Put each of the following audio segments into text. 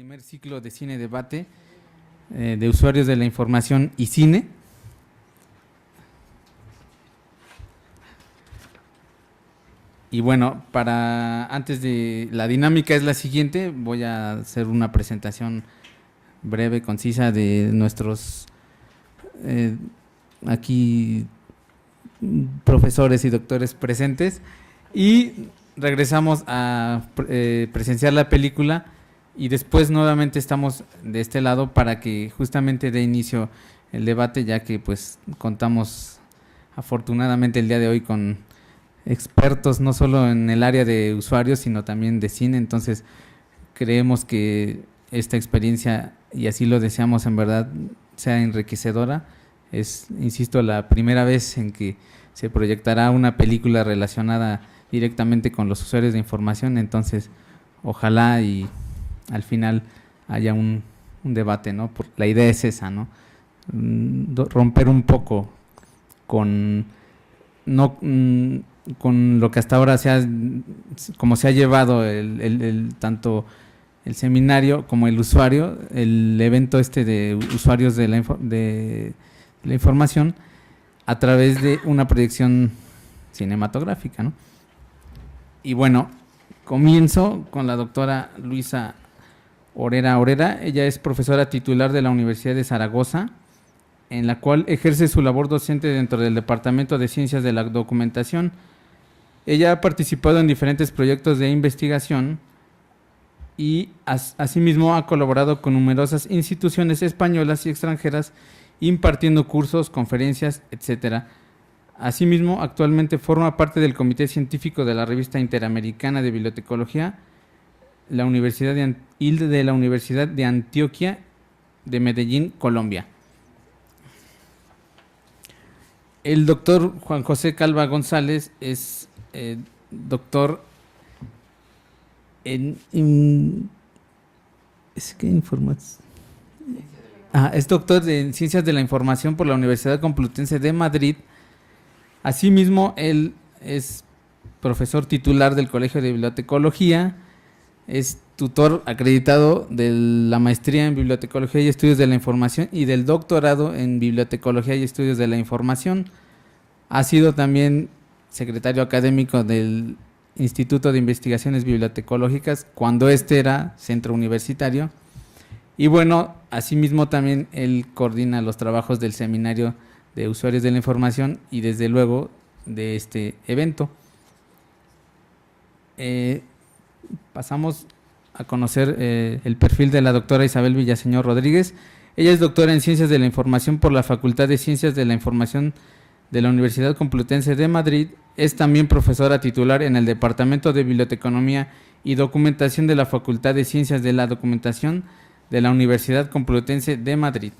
primer ciclo de cine debate de usuarios de la información y cine. Y bueno, antes de la dinámica es la siguiente, voy a hacer una presentación breve, concisa de nuestros aquí profesores y doctores presentes y regresamos a presenciar la película y después nuevamente estamos de este lado para que justamente dé inicio el debate, ya que pues contamos afortunadamente el día de hoy con expertos no solo en el área de usuarios sino también de cine. Entonces creemos que esta experiencia, y así lo deseamos en verdad, sea enriquecedora. Es, insisto, la primera vez en que se proyectará una película relacionada directamente con los usuarios de información, entonces ojalá y al final haya un debate, ¿no? La idea es esa, ¿no? Romper un poco con lo que hasta ahora como se ha llevado tanto el seminario como el usuario, el evento de usuarios de la información a través de una proyección cinematográfica, ¿no? Y bueno, comienzo con la doctora Luisa Orera. Ella es profesora titular de la Universidad de Zaragoza, en la cual ejerce su labor docente dentro del Departamento de Ciencias de la Documentación. Ella ha participado en diferentes proyectos de investigación y asimismo ha colaborado con numerosas instituciones españolas y extranjeras impartiendo cursos, conferencias, etcétera. Asimismo, actualmente forma parte del Comité Científico de la Revista Interamericana de Bibliotecología, de la Universidad de Antioquia de Medellín, Colombia. El doctor Juan José Calva González es doctor es doctor en Ciencias de la Información por la Universidad Complutense de Madrid. Asimismo, él es profesor titular del Colegio de Bibliotecología, es tutor acreditado de la maestría en Bibliotecología y Estudios de la Información y del doctorado en Bibliotecología y Estudios de la Información. Ha sido también secretario académico del Instituto de Investigaciones Bibliotecológicas cuando era centro universitario. Y bueno, asimismo también él coordina los trabajos del Seminario de Usuarios de la Información y desde luego de este evento. Pasamos a conocer el perfil de la doctora Isabel Villaseñor Rodríguez. Ella es doctora en Ciencias de la Información por la Facultad de Ciencias de la Información de la Universidad Complutense de Madrid. Es también profesora titular en el Departamento de Biblioteconomía y Documentación de la Facultad de Ciencias de la Documentación de la Universidad Complutense de Madrid.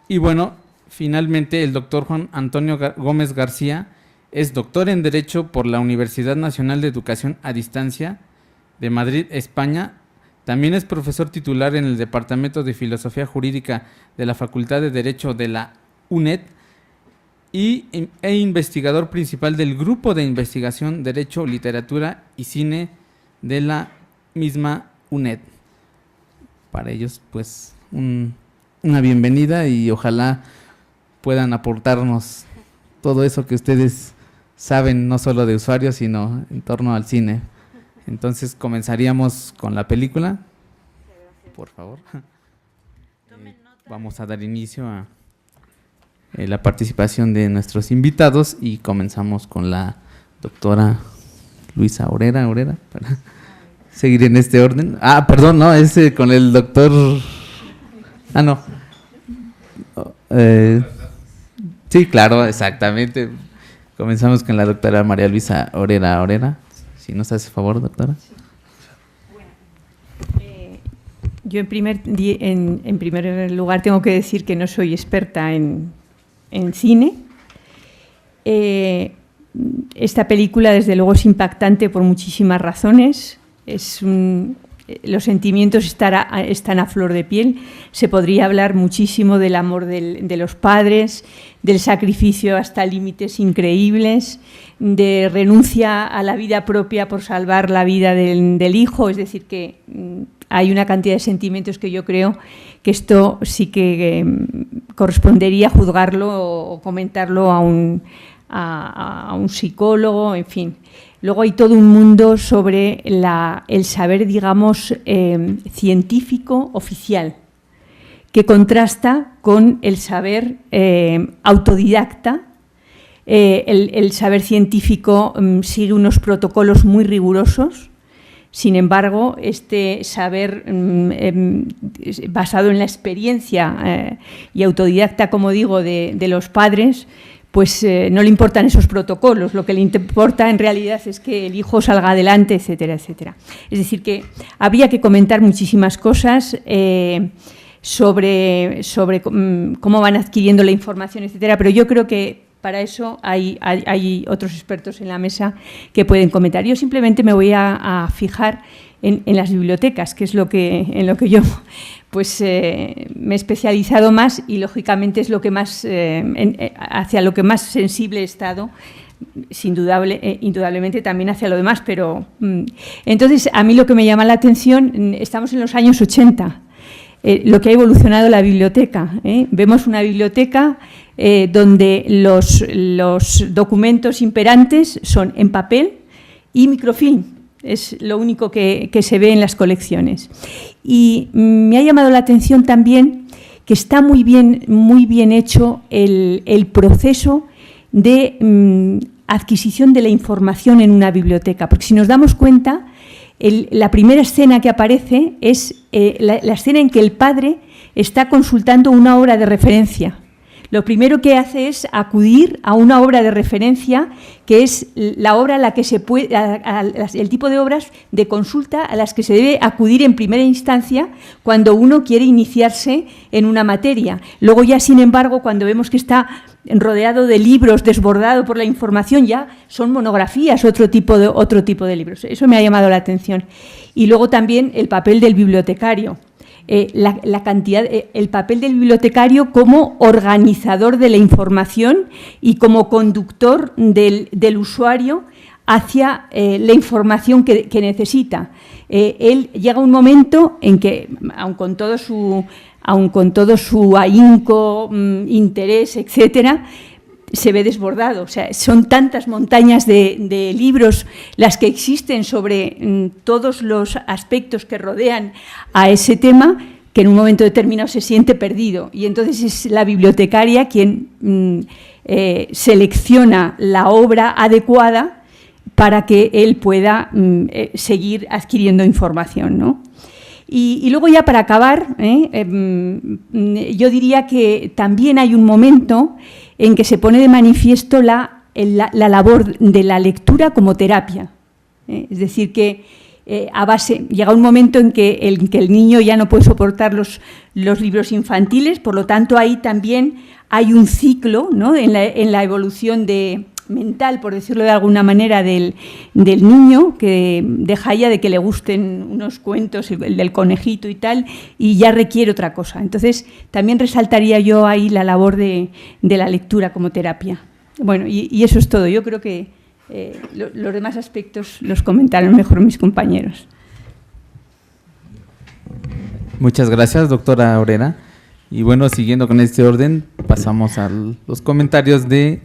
Y bueno, finalmente el doctor Juan Antonio Gómez García es doctor en Derecho por la Universidad Nacional de Educación a Distancia de Madrid, España. También es profesor titular en el Departamento de Filosofía Jurídica de la Facultad de Derecho de la UNED e investigador principal del Grupo de Investigación Derecho, Literatura y Cine de la misma UNED. Para ellos, pues, una bienvenida y ojalá puedan aportarnos todo eso que ustedes saben, no solo de usuarios, sino en torno al cine. Entonces comenzaríamos con la película. Por favor. Vamos a dar inicio a la participación de nuestros invitados y comenzamos con la doctora Luisa Orera, para seguir en este orden. Perdón, no, es con el doctor... no. Sí, claro, exactamente. Comenzamos con la doctora María Luisa Orera. Si nos hace favor, doctora. Yo en primer lugar tengo que decir que no soy experta en cine. Esta película desde luego es impactante por muchísimas razones. Es los sentimientos están a flor de piel. Se podría hablar muchísimo del amor de los padres, del sacrificio hasta límites increíbles, de renuncia a la vida propia por salvar la vida del hijo. Es decir, que hay una cantidad de sentimientos que yo creo que esto sí que correspondería juzgarlo o comentarlo a un psicólogo, en fin. Luego hay todo un mundo sobre el saber, digamos, científico oficial, que contrasta con el saber autodidacta. El saber científico sigue unos protocolos muy rigurosos. Sin embargo, este saber basado en la experiencia y autodidacta, como digo, de los padres, pues no le importan esos protocolos. Lo que le importa en realidad es que el hijo salga adelante, etcétera, etcétera. Es decir, que habría que comentar muchísimas cosas sobre cómo van adquiriendo la información, etcétera, pero yo creo que para eso hay otros expertos en la mesa que pueden comentar. Yo simplemente me voy a fijar en las bibliotecas, que es en lo que yo pues me he especializado más y lógicamente es lo que más hacia lo que más sensible he estado, indudablemente también hacia lo demás, pero entonces a mí lo que me llama la atención, estamos en los años 80, lo que ha evolucionado la biblioteca. Vemos una biblioteca donde los documentos imperantes son en papel y microfilm. Es lo único que se ve en las colecciones. Y me ha llamado la atención también que está muy bien hecho el proceso de adquisición de la información en una biblioteca. Porque si nos damos cuenta, la primera escena que aparece es la escena en que el padre está consultando una obra de referencia. Lo primero que hace es acudir a una obra de referencia, que es la obra a la que se puede, el tipo de obras de consulta a las que se debe acudir en primera instancia cuando uno quiere iniciarse en una materia. Luego ya, sin embargo, cuando vemos que está rodeado de libros, desbordado por la información, ya son monografías, otro tipo de libros. Eso me ha llamado la atención. Y luego también el papel del bibliotecario. La cantidad, el papel del bibliotecario como organizador de la información y como conductor del usuario hacia la información que necesita. Él llega un momento en que, aun con todo su ahínco, interés, etcétera, se ve desbordado. O sea, son tantas montañas de libros las que existen sobre todos los aspectos que rodean a ese tema, que en un momento determinado se siente perdido. Y entonces es la bibliotecaria quien selecciona la obra adecuada para que él pueda seguir adquiriendo información, ¿no? Y luego ya para acabar, yo diría que también hay un momento en que se pone de manifiesto la labor de la lectura como terapia. Es decir, que llega un momento en que el niño ya no puede soportar los libros infantiles, por lo tanto ahí también hay un ciclo, ¿no?, en la evolución mental, por decirlo de alguna manera, del niño, que deja ya de que le gusten unos cuentos, el del conejito y tal, y ya requiere otra cosa. Entonces, también resaltaría yo ahí la labor de la lectura como terapia. Bueno, y eso es todo. Yo creo que los demás aspectos los comentaron mejor mis compañeros. Muchas gracias, doctora Orera. Y bueno, siguiendo con este orden, pasamos a los comentarios de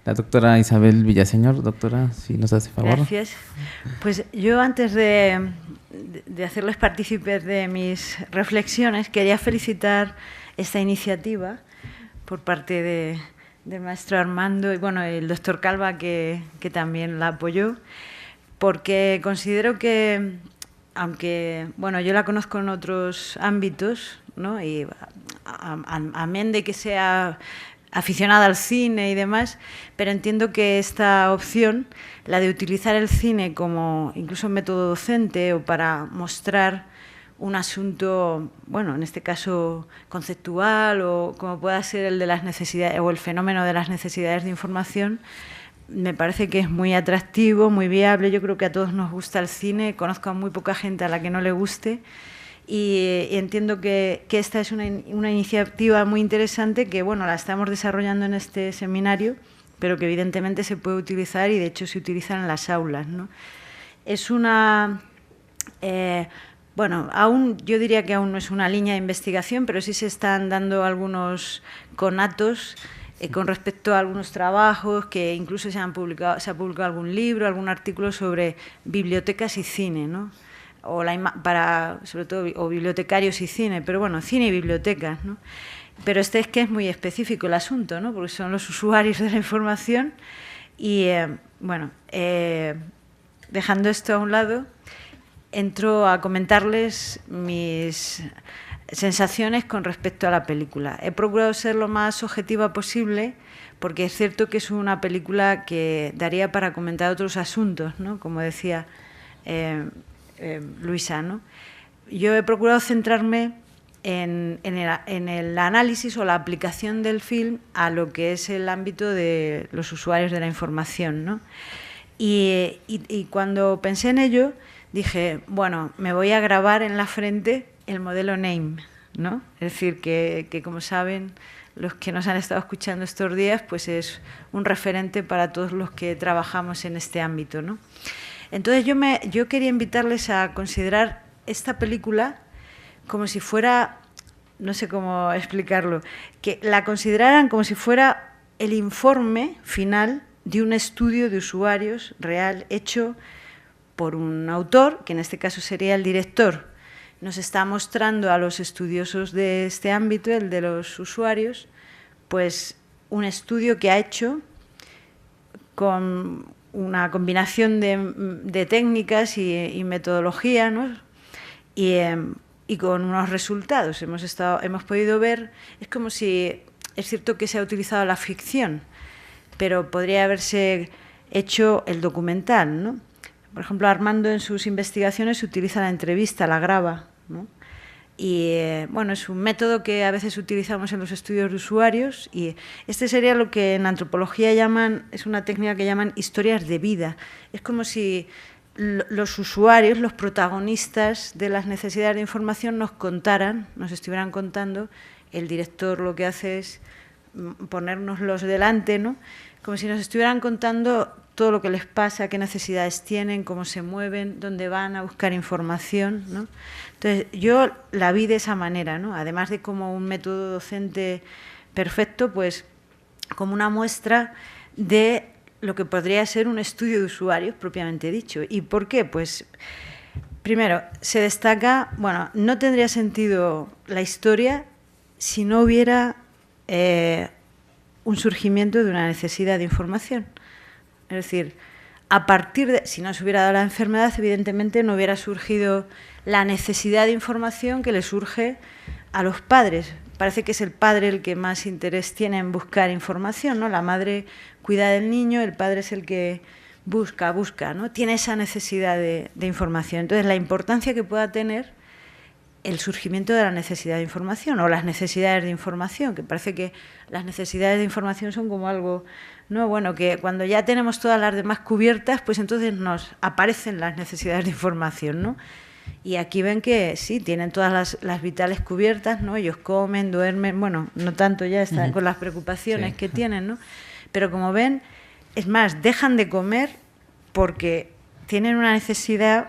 la doctora Isabel Villaseñor. Doctora, si nos hace favor. Gracias. Pues yo, antes de hacerles partícipes de mis reflexiones, quería felicitar esta iniciativa por parte del maestro Armando y bueno, el doctor Calva, que también la apoyó, porque considero que, aunque bueno, yo la conozco en otros ámbitos, ¿no?, y amén de que sea aficionada al cine y demás, pero entiendo que esta opción, la de utilizar el cine como incluso método docente o para mostrar un asunto, bueno, en este caso conceptual, o como pueda ser el de las necesidades o el fenómeno de las necesidades de información, me parece que es muy atractivo, muy viable. Yo creo que a todos nos gusta el cine, conozco a muy poca gente a la que no le guste y entiendo que esta es una iniciativa muy interesante que, bueno, la estamos desarrollando en este seminario, pero que evidentemente se puede utilizar y de hecho se utiliza en las aulas, ¿no? Es una... bueno, yo diría que aún no es una línea de investigación, pero sí se están dando algunos conatos con respecto a algunos trabajos que incluso se ha publicado algún libro, algún artículo sobre bibliotecas y cine, ¿no? Sobre todo, o bibliotecarios y cine, pero bueno, cine y bibliotecas, ¿no? Pero es que es muy específico el asunto, ¿no? Porque son los usuarios de la información y, bueno, dejando esto a un lado, entro a comentarles mis sensaciones con respecto a la película. He procurado ser lo más objetiva posible porque es cierto que es una película que daría para comentar otros asuntos, ¿no? Como decía Luisa, ¿no? Yo he procurado centrarme en el análisis o la aplicación del film a lo que es el ámbito de los usuarios de la información, ¿no? Y cuando pensé en ello, dije, bueno, me voy a grabar en la frente el modelo NAME, ¿no? Es decir, que como saben los que nos han estado escuchando estos días, pues es un referente para todos los que trabajamos en este ámbito, ¿no? Entonces yo quería invitarles a considerar esta película como si fuera, no sé cómo explicarlo, que la consideraran como si fuera el informe final de un estudio de usuarios real hecho por un autor, que en este caso sería el director. Nos está mostrando a los estudiosos de este ámbito, el de los usuarios, pues un estudio que ha hecho con una combinación de técnicas y metodología, ¿no? Y con unos resultados. Hemos podido ver, es como si, es cierto que se ha utilizado la ficción, pero podría haberse hecho el documental, ¿no? Por ejemplo, Armando en sus investigaciones utiliza la entrevista, la graba, ¿no? Y bueno, es un método que a veces utilizamos en los estudios de usuarios y este sería lo que en antropología es una técnica que llaman historias de vida. Es como si los usuarios, los protagonistas de las necesidades de información nos estuvieran contando. El director lo que hace es ponérnoslos delante, ¿no? Como si nos estuvieran contando todo lo que les pasa, qué necesidades tienen, cómo se mueven, dónde van a buscar información, ¿no? Entonces, yo la vi de esa manera, ¿no? Además de como un método docente perfecto, pues como una muestra de lo que podría ser un estudio de usuarios propiamente dicho. ¿Y por qué? Pues, primero, se destaca, bueno, no tendría sentido la historia si no hubiera un surgimiento de una necesidad de información. Es decir, a partir de, si no se hubiera dado la enfermedad, evidentemente no hubiera surgido la necesidad de información que le surge a los padres. Parece que es el padre el que más interés tiene en buscar información, ¿no? La madre cuida del niño, el padre es el que busca, ¿no? Tiene esa necesidad de información. Entonces, la importancia que pueda tener el surgimiento de la necesidad de información o las necesidades de información, que parece que las necesidades de información son como algo, ¿no? Bueno, que cuando ya tenemos todas las demás cubiertas, pues entonces nos aparecen las necesidades de información, ¿no? Y aquí ven que sí, tienen todas las vitales cubiertas, ¿no? Ellos comen, duermen, bueno, no tanto ya están con las preocupaciones que tienen, ¿no? Pero como ven, es más, dejan de comer porque tienen una necesidad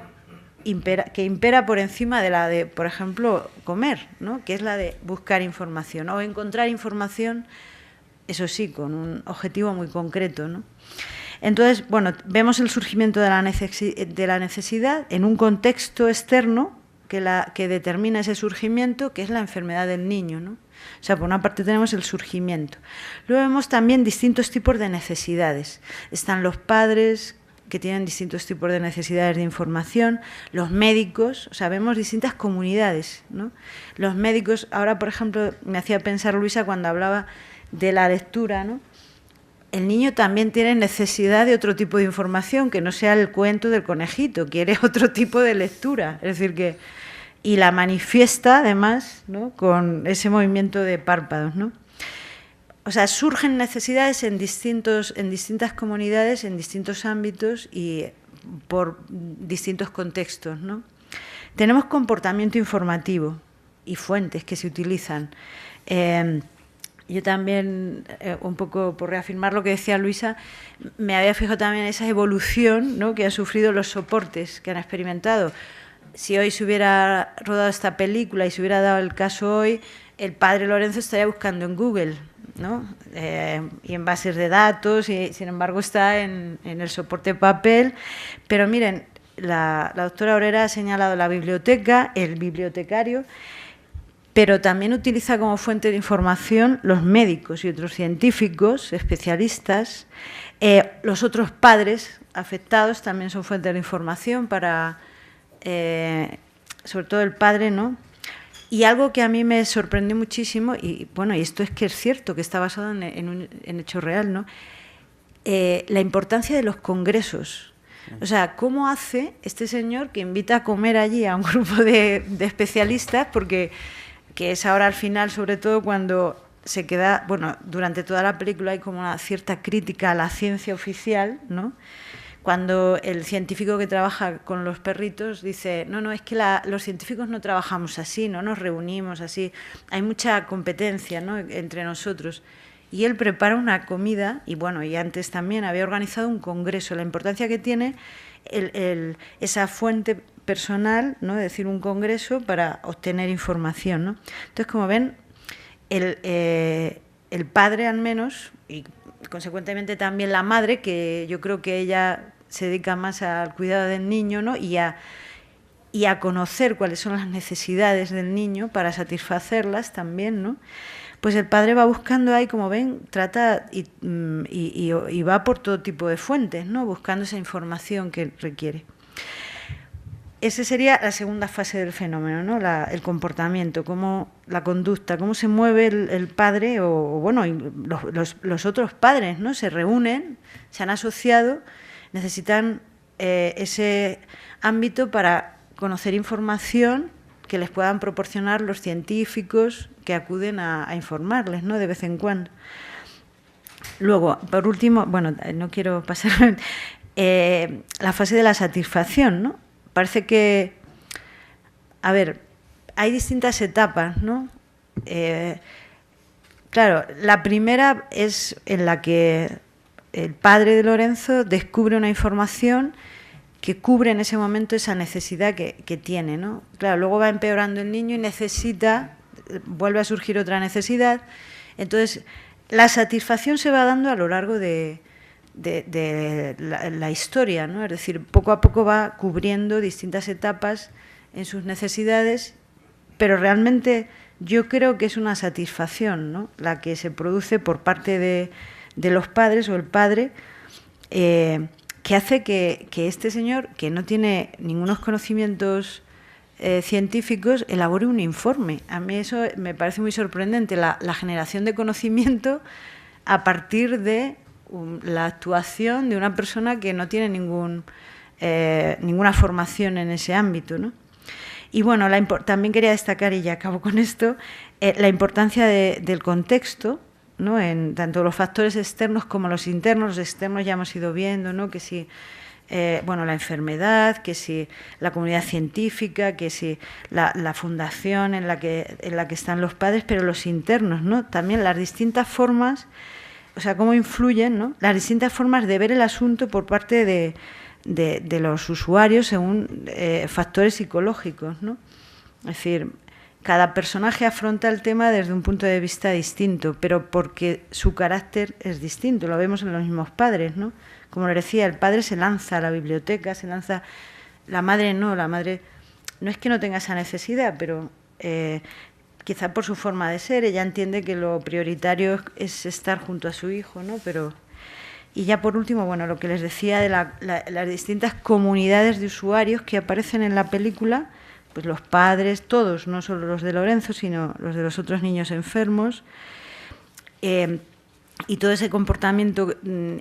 que impera por encima de la de, por ejemplo, comer, ¿no? Que es la de buscar información o encontrar información, eso sí, con un objetivo muy concreto, ¿no? Entonces, bueno, vemos el surgimiento de la necesidad en un contexto externo que determina ese surgimiento, que es la enfermedad del niño, ¿no? O sea, por una parte tenemos el surgimiento. Luego vemos también distintos tipos de necesidades. Están los padres, que tienen distintos tipos de necesidades de información, los médicos, o sea, vemos distintas comunidades, ¿no? Los médicos, ahora, por ejemplo, me hacía pensar Luisa cuando hablaba de la lectura, ¿no? El niño también tiene necesidad de otro tipo de información, que no sea el cuento del conejito, quiere otro tipo de lectura, es decir, que y la manifiesta, además, ¿no? Con ese movimiento de párpados, ¿no? o sea, surgen necesidades en distintas comunidades, en distintos ámbitos y por distintos contextos, ¿no? Tenemos comportamiento informativo y fuentes que se utilizan. Yo también, un poco por reafirmar lo que decía Luisa, me había fijado también en esa evolución, ¿no?, que han sufrido los soportes que han experimentado. Si hoy se hubiera rodado esta película y se hubiera dado el caso hoy, el padre Lorenzo estaría buscando en Google, ¿no? Y en bases de datos, y sin embargo está en el soporte papel. Pero miren, la doctora Obrera ha señalado la biblioteca, el bibliotecario, pero también utiliza como fuente de información los médicos y otros científicos, especialistas. Los otros padres afectados también son fuentes de información para, sobre todo el padre, ¿no? Y algo que a mí me sorprendió muchísimo, y bueno, y esto es que es cierto, que está basado en hecho real, ¿no? La importancia de los congresos. O sea, ¿cómo hace este señor que invita a comer allí a un grupo de especialistas? Porque que es ahora al final, sobre todo cuando se queda, bueno, durante toda la película hay como una cierta crítica a la ciencia oficial, ¿no? Cuando el científico que trabaja con los perritos dice, no, es que los científicos no trabajamos así, no nos reunimos así, hay mucha competencia, ¿no?, entre nosotros. Y él prepara una comida, y bueno, y antes también había organizado un congreso, la importancia que tiene esa fuente personal, ¿no?, es decir, un congreso para obtener información, ¿no? Entonces, como ven, el padre al menos, y consecuentemente también la madre, que yo creo que ella se dedica más al cuidado del niño, ¿no?, y a conocer cuáles son las necesidades del niño para satisfacerlas también, ¿no? Pues el padre va buscando ahí, como ven, trata y va por todo tipo de fuentes, ¿no?, buscando esa información que requiere. Esa sería la segunda fase del fenómeno, ¿no?, el comportamiento, cómo la conducta, cómo se mueve el padre o bueno, los otros padres, ¿no?, se reúnen, se han asociado, necesitan ese ámbito para conocer información que les puedan proporcionar los científicos que acuden a informarles, ¿no?, de vez en cuando. Luego, por último, bueno, no quiero pasar, la fase de la satisfacción, ¿no? Parece que, a ver, hay distintas etapas, ¿no? Claro, la primera es en la que el padre de Lorenzo descubre una información que cubre en ese momento esa necesidad que tiene, ¿no? Claro, luego va empeorando el niño y vuelve a surgir otra necesidad. Entonces, la satisfacción se va dando a lo largo de la historia, ¿no? Es decir, poco a poco va cubriendo distintas etapas en sus necesidades, pero realmente yo creo que es una satisfacción, ¿no?, la que se produce por parte de los padres o el padre, que hace que este señor, que no tiene ningunos conocimientos científicos, elabore un informe. A mí eso me parece muy sorprendente, la generación de conocimiento a partir de la actuación de una persona que no tiene ninguna formación en ese ámbito, ¿no? Y bueno, también quería destacar, y ya acabo con esto, la importancia del contexto, ¿no?, en tanto los factores externos como los internos. Los externos ya hemos ido viendo, ¿no?, que si la enfermedad, que si la comunidad científica, que si la fundación en la que están los padres, pero los internos, ¿no?, también las distintas formas, o sea, cómo influyen, ¿no?, las distintas formas de ver el asunto por parte de los usuarios según factores psicológicos, ¿no? Es decir, cada personaje afronta el tema desde un punto de vista distinto, pero porque su carácter es distinto. Lo vemos en los mismos padres, ¿no? Como le decía, el padre se lanza a la biblioteca, se lanza. La madre no es que no tenga esa necesidad, pero quizá por su forma de ser, ella entiende que lo prioritario es estar junto a su hijo, ¿no? Y ya por último, bueno, lo que les decía de las distintas comunidades de usuarios que aparecen en la película, pues los padres, todos, no solo los de Lorenzo, sino los de los otros niños enfermos, y todo ese comportamiento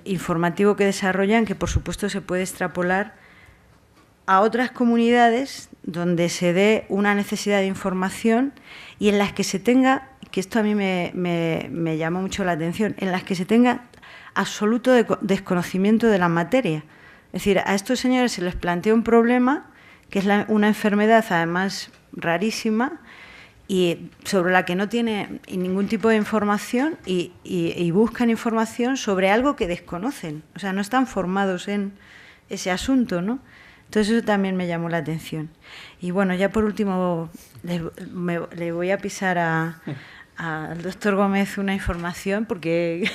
informativo que desarrollan, que por supuesto se puede extrapolar a otras comunidades donde se dé una necesidad de información y en las que se tenga, que esto a mí me llamó mucho la atención, en las que se tenga absoluto desconocimiento de la materia. Es decir, a estos señores se les plantea un problema, que es una enfermedad además rarísima, y sobre la que no tiene ningún tipo de información y buscan información sobre algo que desconocen. O sea, no están formados en ese asunto, ¿no? Entonces eso también me llamó la atención. Y bueno, ya por último le voy a pisar al doctor Gómez una información, porque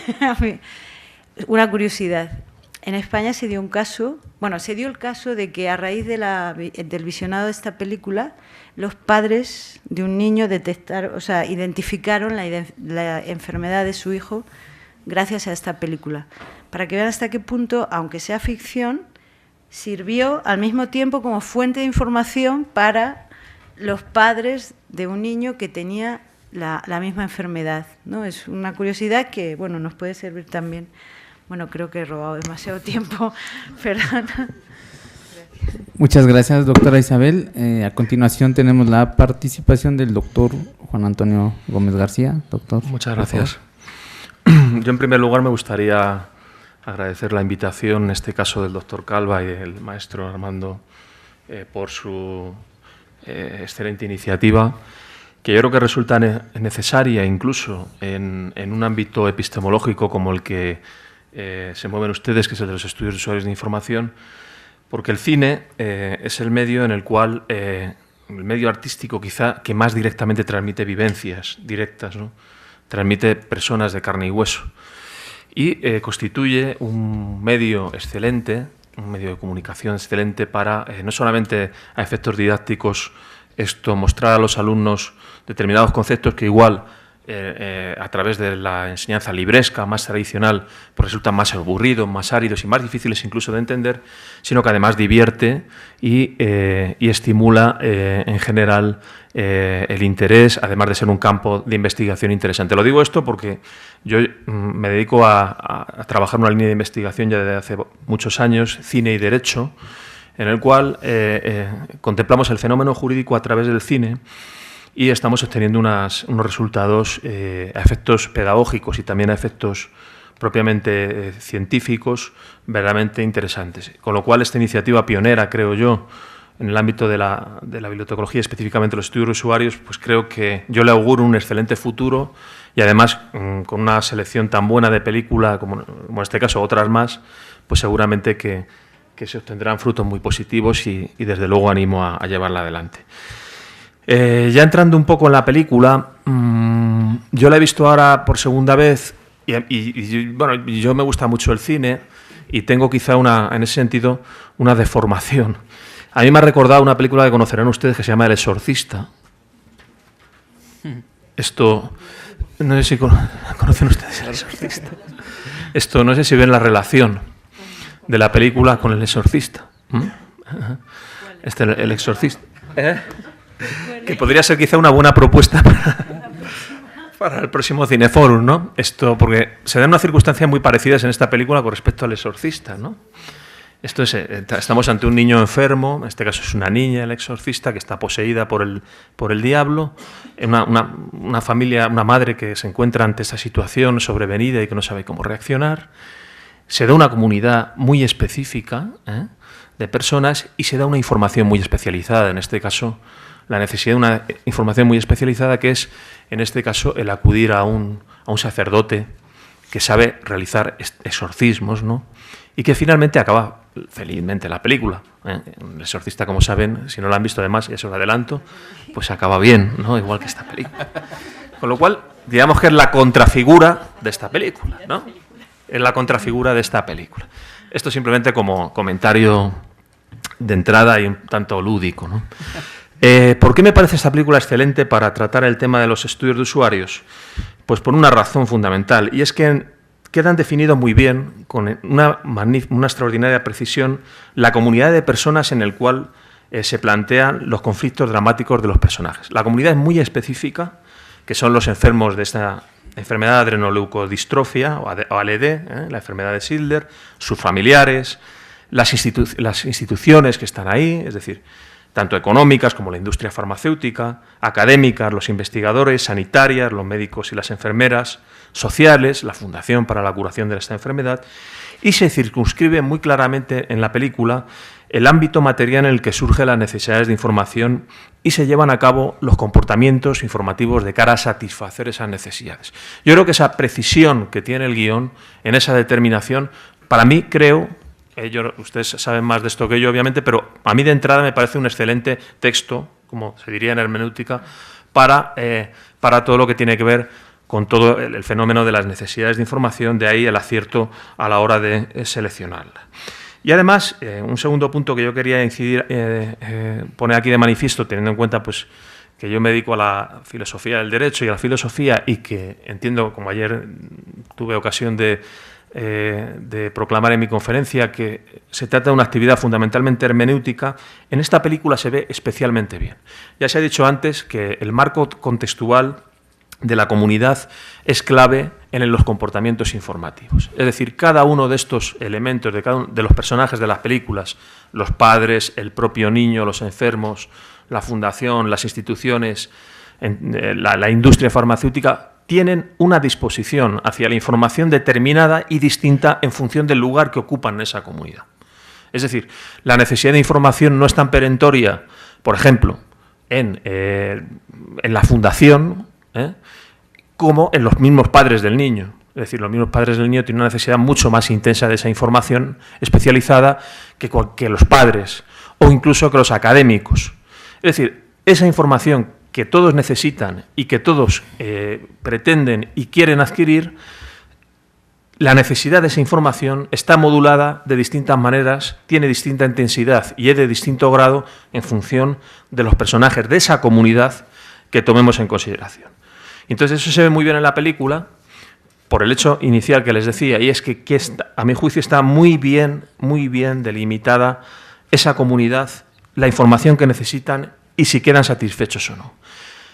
una curiosidad. En España se dio el caso de que a raíz del visionado de esta película, los padres de un niño identificaron la enfermedad de su hijo gracias a esta película. Para que vean hasta qué punto, aunque sea ficción, sirvió al mismo tiempo como fuente de información para los padres de un niño que tenía la misma enfermedad, ¿no? Es una curiosidad que, bueno, nos puede servir también. Bueno, creo que he robado demasiado tiempo, perdón. Muchas gracias, doctora Isabel. A continuación tenemos la participación del doctor Juan Antonio Gómez García. Doctor. Muchas gracias. Yo, en primer lugar, me gustaría agradecer la invitación, en este caso del doctor Calva y del maestro Armando, por su excelente iniciativa, que yo creo que resulta necesaria incluso en un ámbito epistemológico como el que se mueven ustedes, que es el de los estudios de usuarios de información, porque el cine es el medio en el cual, el medio artístico quizá, que más directamente transmite vivencias directas, ¿no? Transmite personas de carne y hueso, y constituye un medio excelente, un medio de comunicación excelente para, no solamente a efectos didácticos, mostrar a los alumnos determinados conceptos que igual a través de la enseñanza libresca, más tradicional, pues resultan más aburridos, más áridos y más difíciles incluso de entender, sino que además divierte y estimula en general el interés, además de ser un campo de investigación interesante. Lo digo esto porque yo me dedico a trabajar una línea de investigación ya desde hace muchos años, cine y derecho, en el cual contemplamos el fenómeno jurídico a través del cine, y estamos obteniendo unos resultados a efectos pedagógicos y también a efectos propiamente científicos verdaderamente interesantes. Con lo cual, esta iniciativa pionera, creo yo, en el ámbito de la bibliotecología, específicamente los estudios de usuarios, pues creo que yo le auguro un excelente futuro, y además con una selección tan buena de película, como en este caso otras más, pues seguramente que se obtendrán frutos muy positivos y desde luego animo a llevarla adelante. Ya entrando un poco en la película, yo la he visto ahora por segunda vez y bueno, yo me gusta mucho el cine y tengo quizá en ese sentido una deformación. A mí me ha recordado una película que conocerán ustedes que se llama El Exorcista. Esto, no sé si conocen ustedes El Exorcista. Esto, no sé si ven la relación de la película con El Exorcista. El Exorcista. Que podría ser quizá una buena propuesta para el próximo Cineforum, ¿no? Esto, porque se dan unas circunstancias muy parecidas en esta película con respecto al Exorcista, ¿no? Esto es, estamos ante un niño enfermo, en este caso es una niña, el exorcista, que está poseída por el diablo, una familia, una madre que se encuentra ante esta situación sobrevenida y que no sabe cómo reaccionar. Se da una comunidad muy específica de personas y se da una información muy especializada, en este caso la necesidad de una información muy especializada, que es, en este caso, el acudir a un sacerdote que sabe realizar exorcismos, ¿no? Y que finalmente acaba felizmente la película. El exorcista, como saben, si no lo han visto además, ya se lo adelanto, pues acaba bien, ¿no? Igual que esta película. Con lo cual, digamos que es la contrafigura de esta película, ¿no? Es la contrafigura de esta película. Esto simplemente como comentario de entrada y un tanto lúdico, ¿no? ¿Por qué me parece esta película excelente para tratar el tema de los estudios de usuarios? Pues por una razón fundamental, y es que quedan definidos muy bien, con una extraordinaria precisión, la comunidad de personas en el cual se plantean los conflictos dramáticos de los personajes. La comunidad es muy específica, que son los enfermos de esta enfermedad de adrenoleucodistrofia, o ALD, la enfermedad de Schindler, sus familiares, las instituciones que están ahí, es decir, tanto económicas como la industria farmacéutica, académicas, los investigadores, sanitarias, los médicos y las enfermeras, sociales, la Fundación para la Curación de esta enfermedad, y se circunscribe muy claramente en la película el ámbito material en el que surgen las necesidades de información y se llevan a cabo los comportamientos informativos de cara a satisfacer esas necesidades. Yo creo que esa precisión que tiene el guión en esa determinación, para mí creo, ustedes saben más de esto que yo obviamente, pero a mí de entrada me parece un excelente texto, como se diría en hermenéutica, para todo lo que tiene que ver con todo el fenómeno de las necesidades de información, de ahí el acierto a la hora de seleccionarla. Y además, un segundo punto que yo quería incidir, poner aquí de manifiesto, teniendo en cuenta pues, que yo me dedico a la filosofía del derecho y a la filosofía y que entiendo, como ayer tuve ocasión de proclamar en mi conferencia, que se trata de una actividad fundamentalmente hermenéutica, en esta película se ve especialmente bien. Ya se ha dicho antes que el marco contextual de la comunidad es clave en los comportamientos informativos. Es decir, cada uno de estos elementos, de cada uno de los personajes de las películas, los padres, el propio niño, los enfermos, la fundación, las instituciones, la industria farmacéutica, tienen una disposición hacia la información determinada y distinta en función del lugar que ocupan en esa comunidad. Es decir, la necesidad de información no es tan perentoria, por ejemplo, en la fundación, como en los mismos padres del niño. Es decir, los mismos padres del niño tienen una necesidad mucho más intensa de esa información especializada que los padres o incluso que los académicos. Es decir, esa información que todos necesitan y que todos pretenden y quieren adquirir, la necesidad de esa información está modulada de distintas maneras, tiene distinta intensidad y es de distinto grado en función de los personajes de esa comunidad que tomemos en consideración. Entonces eso se ve muy bien en la película por el hecho inicial que les decía, y es que a mi juicio está muy bien delimitada esa comunidad, la información que necesitan y si quedan satisfechos o no.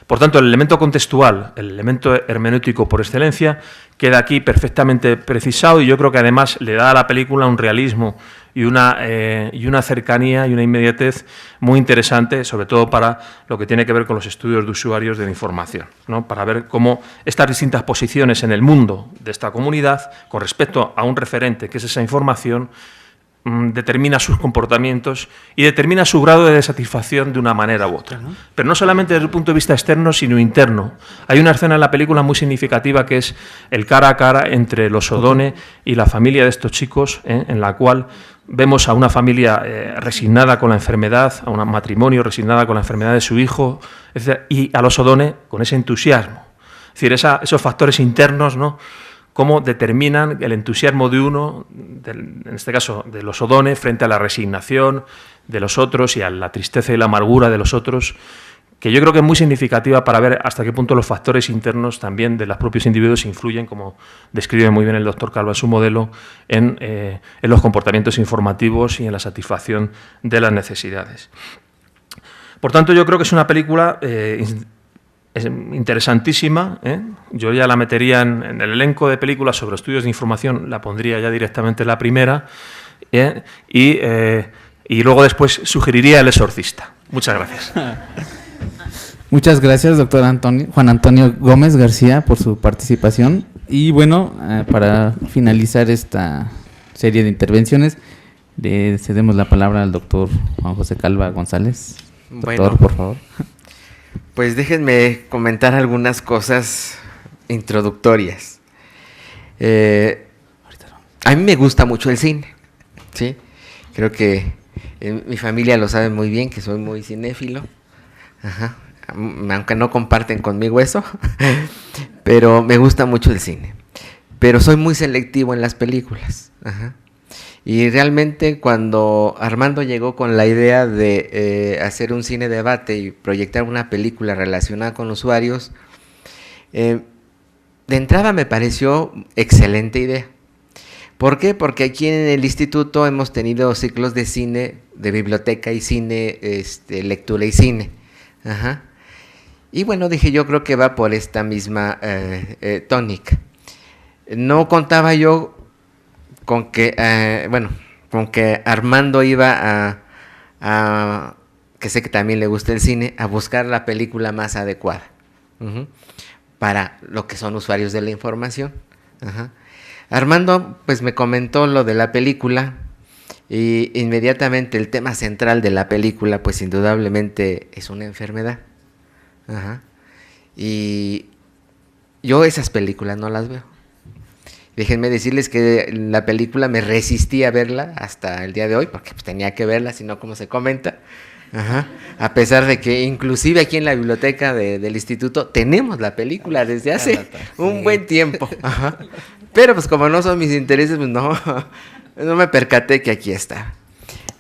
Por tanto, el elemento contextual, el elemento hermenéutico por excelencia, queda aquí perfectamente precisado y yo creo que además le da a la película un realismo y una cercanía y una inmediatez muy interesante, sobre todo para lo que tiene que ver con los estudios de usuarios de la información, ¿no? Para ver cómo estas distintas posiciones en el mundo de esta comunidad, con respecto a un referente que es esa información, determina sus comportamientos y determina su grado de satisfacción de una manera u otra. Pero no solamente desde el punto de vista externo, sino interno. Hay una escena en la película muy significativa que es el cara a cara entre los O'Donnell y la familia de estos chicos, en la cual vemos a una familia resignada con la enfermedad, a un matrimonio resignada con la enfermedad de su hijo, etc., y a los O'Donnell con ese entusiasmo. Es decir, esos factores internos, ¿no?, cómo determinan el entusiasmo de uno, en este caso de los O'Donnell, frente a la resignación de los otros y a la tristeza y la amargura de los otros, que yo creo que es muy significativa para ver hasta qué punto los factores internos también de los propios individuos influyen, como describe muy bien el doctor Calva en su modelo, en los comportamientos informativos y en la satisfacción de las necesidades. Por tanto, yo creo que es una película es interesantísima, Yo ya la metería en el elenco de películas sobre estudios de información, la pondría ya directamente en la primera, y luego después sugeriría El exorcista. Muchas gracias. Muchas gracias, doctor Juan Antonio Gómez García, por su participación. Y bueno, para finalizar esta serie de intervenciones, le cedemos la palabra al doctor Juan José Calva González. Doctor, bueno, por favor. Pues déjenme comentar algunas cosas introductorias. A mí me gusta mucho el cine, ¿sí? Creo que mi familia lo sabe muy bien, que soy muy cinéfilo. Ajá. Aunque no comparten conmigo eso, pero me gusta mucho el cine. Pero soy muy selectivo en las películas. Ajá. Y realmente cuando Armando llegó con la idea de hacer un cine debate y proyectar una película relacionada con usuarios, de entrada me pareció excelente idea. ¿Por qué? Porque aquí en el instituto hemos tenido ciclos de cine, de biblioteca y cine, lectura y cine. Ajá. Y bueno, dije, yo creo que va por esta misma tónica. No contaba yo con que, con que Armando iba a que sé que también le gusta el cine, a buscar la película más adecuada para lo que son usuarios de la información. Armando pues me comentó lo de la película y inmediatamente el tema central de la película pues indudablemente es una enfermedad. Y yo esas películas no las veo. Déjenme decirles que la película me resistí a verla hasta el día de hoy, porque pues, tenía que verla, si no, como se comenta. A pesar de que inclusive aquí en la biblioteca del instituto tenemos la película desde hace un buen tiempo. Pero pues como no son mis intereses, pues no me percaté que aquí está.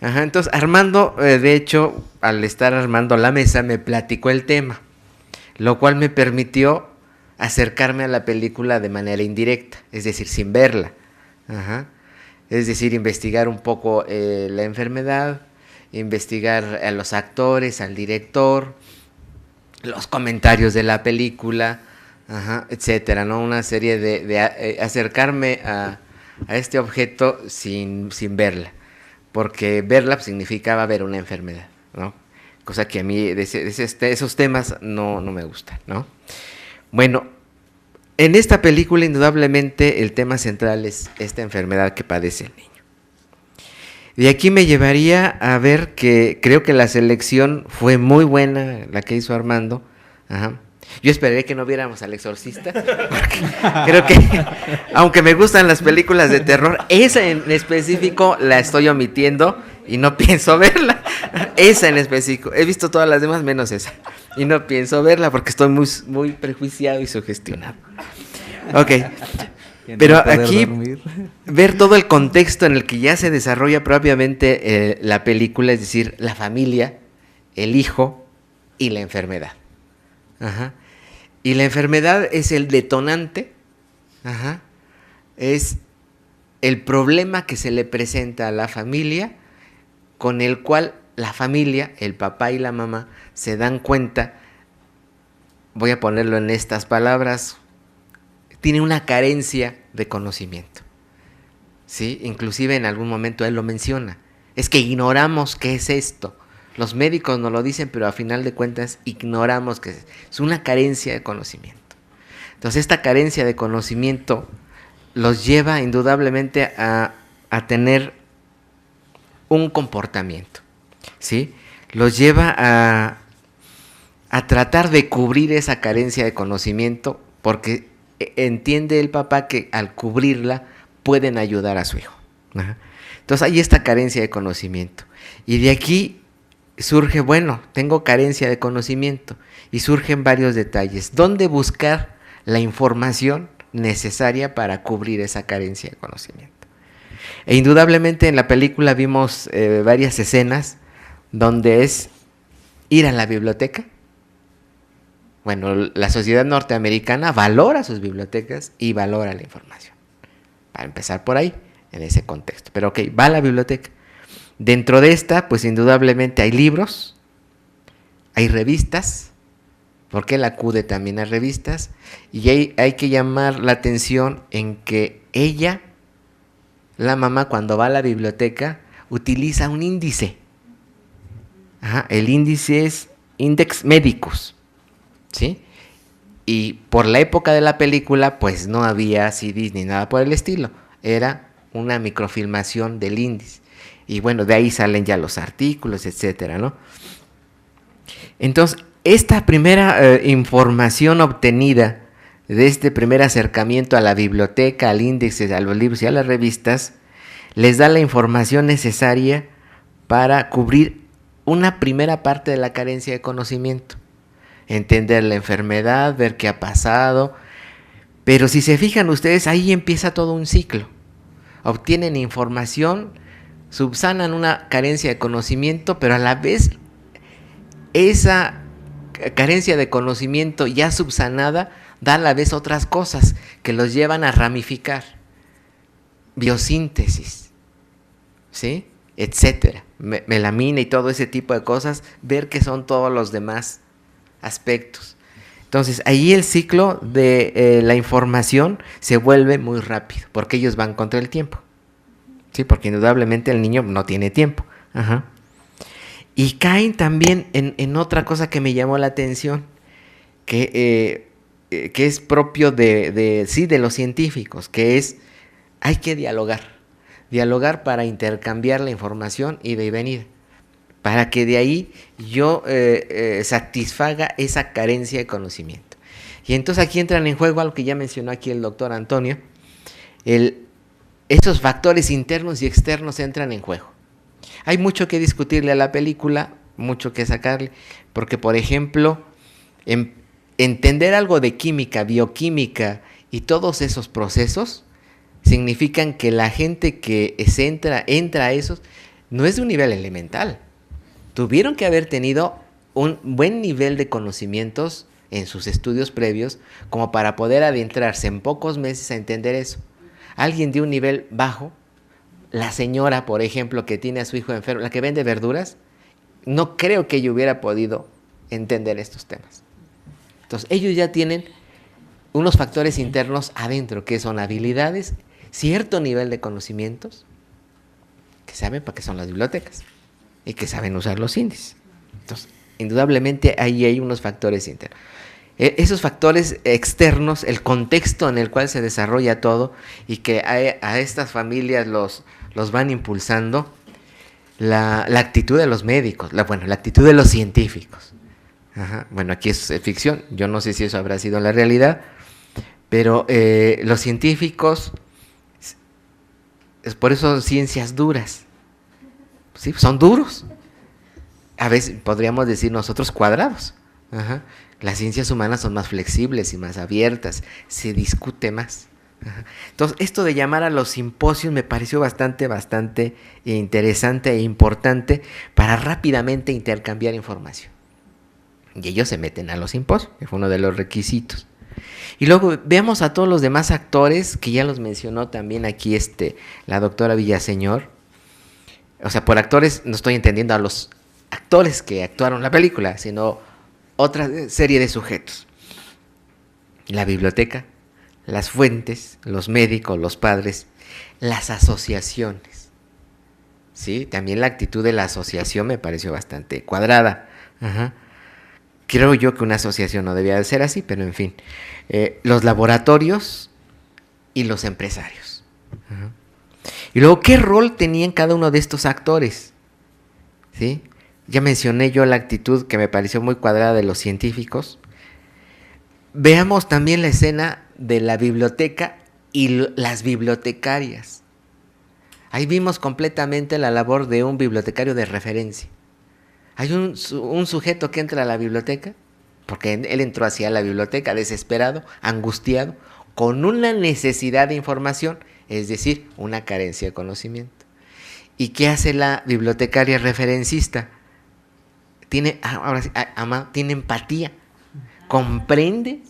Entonces Armando, de hecho, al estar armando la mesa, me platicó el tema, lo cual me permitió acercarme a la película de manera indirecta, es decir, sin verla. Es decir, investigar un poco la enfermedad, investigar a los actores, al director, los comentarios de la película, etcétera, ¿no? Una serie de acercarme a este objeto sin verla, porque verla significaba ver una enfermedad, ¿no? Cosa que a mí de esos temas no me gustan, ¿no? Bueno, en esta película indudablemente el tema central es esta enfermedad que padece el niño. De aquí me llevaría a ver que creo que la selección fue muy buena, la que hizo Armando. Yo esperé que no viéramos al Exorcista, porque creo que, aunque me gustan las películas de terror, esa en específico la estoy omitiendo y no pienso verla. Esa en específico, he visto todas las demás menos esa, y no pienso verla porque estoy muy prejuiciado y sugestionado. Ok, pero aquí ver todo el contexto en el que ya se desarrolla propiamente la película, es decir, la familia, el hijo y la enfermedad. Y la enfermedad es el detonante, es el problema que se le presenta a la familia, con el cual la familia, el papá y la mamá, se dan cuenta, voy a ponerlo en estas palabras, tiene una carencia de conocimiento. ¿Sí? Inclusive en algún momento él lo menciona. Es que ignoramos qué es esto. Los médicos nos lo dicen, pero a final de cuentas ignoramos que es una carencia de conocimiento. Entonces esta carencia de conocimiento los lleva indudablemente a tener un comportamiento, ¿sí? Los lleva a tratar de cubrir esa carencia de conocimiento, porque entiende el papá que al cubrirla pueden ayudar a su hijo. Entonces hay esta carencia de conocimiento. Y de aquí surge, bueno, tengo carencia de conocimiento, y surgen varios detalles. ¿Dónde buscar la información necesaria para cubrir esa carencia de conocimiento? E indudablemente en la película vimos varias escenas donde es ir a la biblioteca. Bueno, la sociedad norteamericana valora sus bibliotecas y valora la información. Para empezar por ahí, en ese contexto. Pero ok, va a la biblioteca. Dentro de esta, pues indudablemente hay libros, hay revistas, porque él acude también a revistas, y hay que llamar la atención en que ella, la mamá, cuando va a la biblioteca, utiliza un índice. El índice es Index Medicus, ¿sí? Y por la época de la película, pues no había CDs ni nada por el estilo. Era una microfilmación del índice. Y bueno, de ahí salen ya los artículos, etcétera, ¿no? Entonces, esta primera información obtenida de este primer acercamiento a la biblioteca, al índice, a los libros y a las revistas, les da la información necesaria para cubrir una primera parte de la carencia de conocimiento. Entender la enfermedad, ver qué ha pasado. Pero si se fijan ustedes, ahí empieza todo un ciclo. Obtienen información, subsanan una carencia de conocimiento, pero a la vez esa carencia de conocimiento ya subsanada da a la vez otras cosas que los llevan a ramificar. Biosíntesis, ¿sí? Etcétera. Melamina y todo ese tipo de cosas, ver qué son todos los demás aspectos. Entonces, ahí el ciclo de la información se vuelve muy rápido, porque ellos van contra el tiempo. Sí, porque indudablemente el niño no tiene tiempo. Y caen también en otra cosa que me llamó la atención, que es propio de los científicos, que es, hay que dialogar para intercambiar la información ida y venida, para que de ahí yo satisfaga esa carencia de conocimiento. Y entonces aquí entran en juego algo que ya mencionó aquí el doctor Antonio, esos factores internos y externos entran en juego. Hay mucho que discutirle a la película, mucho que sacarle, porque por ejemplo, entender algo de química, bioquímica y todos esos procesos significan que la gente que entra a esos no es de un nivel elemental. Tuvieron que haber tenido un buen nivel de conocimientos en sus estudios previos como para poder adentrarse en pocos meses a entender eso. Alguien de un nivel bajo, la señora, por ejemplo, que tiene a su hijo enfermo, la que vende verduras, no creo que ella hubiera podido entender estos temas. Entonces, ellos ya tienen unos factores internos adentro, que son habilidades, cierto nivel de conocimientos, que saben para qué son las bibliotecas y que saben usar los índices. Entonces, indudablemente ahí hay unos factores internos. Esos factores externos, el contexto en el cual se desarrolla todo y que a estas familias los van impulsando, la actitud de los médicos, la actitud de los científicos. Ajá. Bueno, aquí es ficción, yo no sé si eso habrá sido la realidad, pero los científicos, por eso son ciencias duras, ¿sí? Son duros, a veces podríamos decir nosotros cuadrados. Ajá. Las ciencias humanas son más flexibles y más abiertas, se discute más. Ajá. Entonces, esto de llamar a los simposios me pareció bastante interesante e importante para rápidamente intercambiar información. Y ellos se meten a los simposios, que fue uno de los requisitos. Y luego veamos a todos los demás actores, que ya los mencionó también aquí la doctora Villaseñor. O sea, por actores no estoy entendiendo a los actores que actuaron la película, sino otra serie de sujetos. La biblioteca, las fuentes, los médicos, los padres, las asociaciones. ¿Sí? También la actitud de la asociación me pareció bastante cuadrada. Ajá. Creo yo que una asociación no debía de ser así, pero en fin. Los laboratorios y los empresarios. Ajá. Y luego, ¿qué rol tenían cada uno de estos actores? ¿Sí? Ya mencioné yo la actitud que me pareció muy cuadrada de los científicos. Veamos también la escena de la biblioteca y las bibliotecarias. Ahí vimos completamente la labor de un bibliotecario de referencia. Hay un sujeto que entra a la biblioteca, porque él entró hacia la biblioteca desesperado, angustiado, con una necesidad de información, es decir, una carencia de conocimiento. ¿Y qué hace la bibliotecaria referencista? Tiene empatía, comprende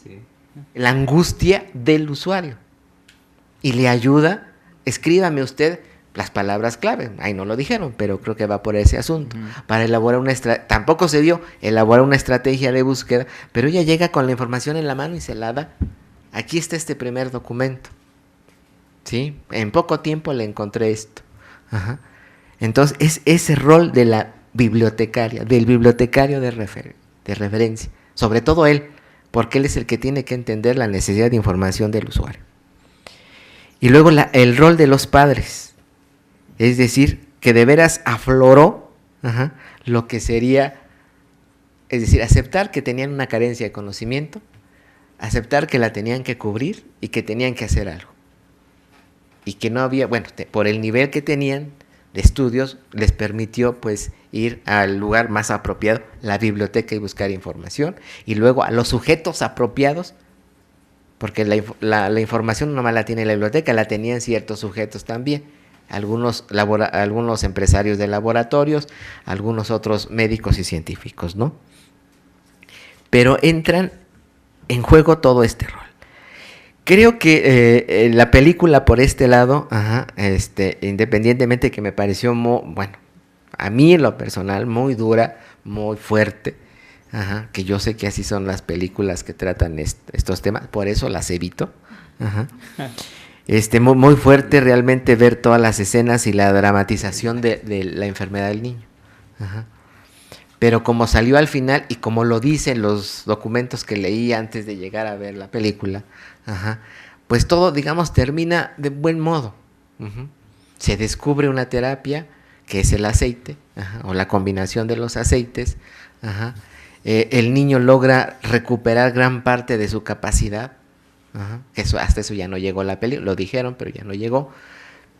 la angustia del usuario y le ayuda. Escríbame usted las palabras clave, ahí no lo dijeron, pero creo que va por ese asunto, para elaborar tampoco se dio elaborar una estrategia de búsqueda, pero ella llega con la información en la mano y se la da. Aquí está este primer documento, ¿sí? En poco tiempo le encontré esto. Ajá. Entonces, es ese rol de la bibliotecaria, del bibliotecario de referencia, sobre todo él, porque él es el que tiene que entender la necesidad de información del usuario. Y luego el rol de los padres, es decir, que de veras afloró lo que sería, es decir, aceptar que tenían una carencia de conocimiento, aceptar que la tenían que cubrir y que tenían que hacer algo. Y que no había, por el nivel que tenían de estudios, les permitió pues ir al lugar más apropiado, la biblioteca, y buscar información, y luego a los sujetos apropiados, porque la información no más la tiene la biblioteca, la tenían ciertos sujetos también, algunos empresarios de laboratorios, algunos otros médicos y científicos, ¿no? Pero entran en juego todo este rol. Creo que la película por este lado, independientemente que me pareció a mí en lo personal, muy dura, muy fuerte, que yo sé que así son las películas que tratan estos temas, por eso las evito. Muy fuerte realmente ver todas las escenas y la dramatización de la enfermedad del niño. pero como salió al final y como lo dicen los documentos que leí antes de llegar a ver la película, pues todo, digamos, termina de buen modo. Se descubre una terapia que es el aceite, o la combinación de los aceites. El niño logra recuperar gran parte de su capacidad. Hasta eso ya no llegó la película, lo dijeron, pero ya no llegó.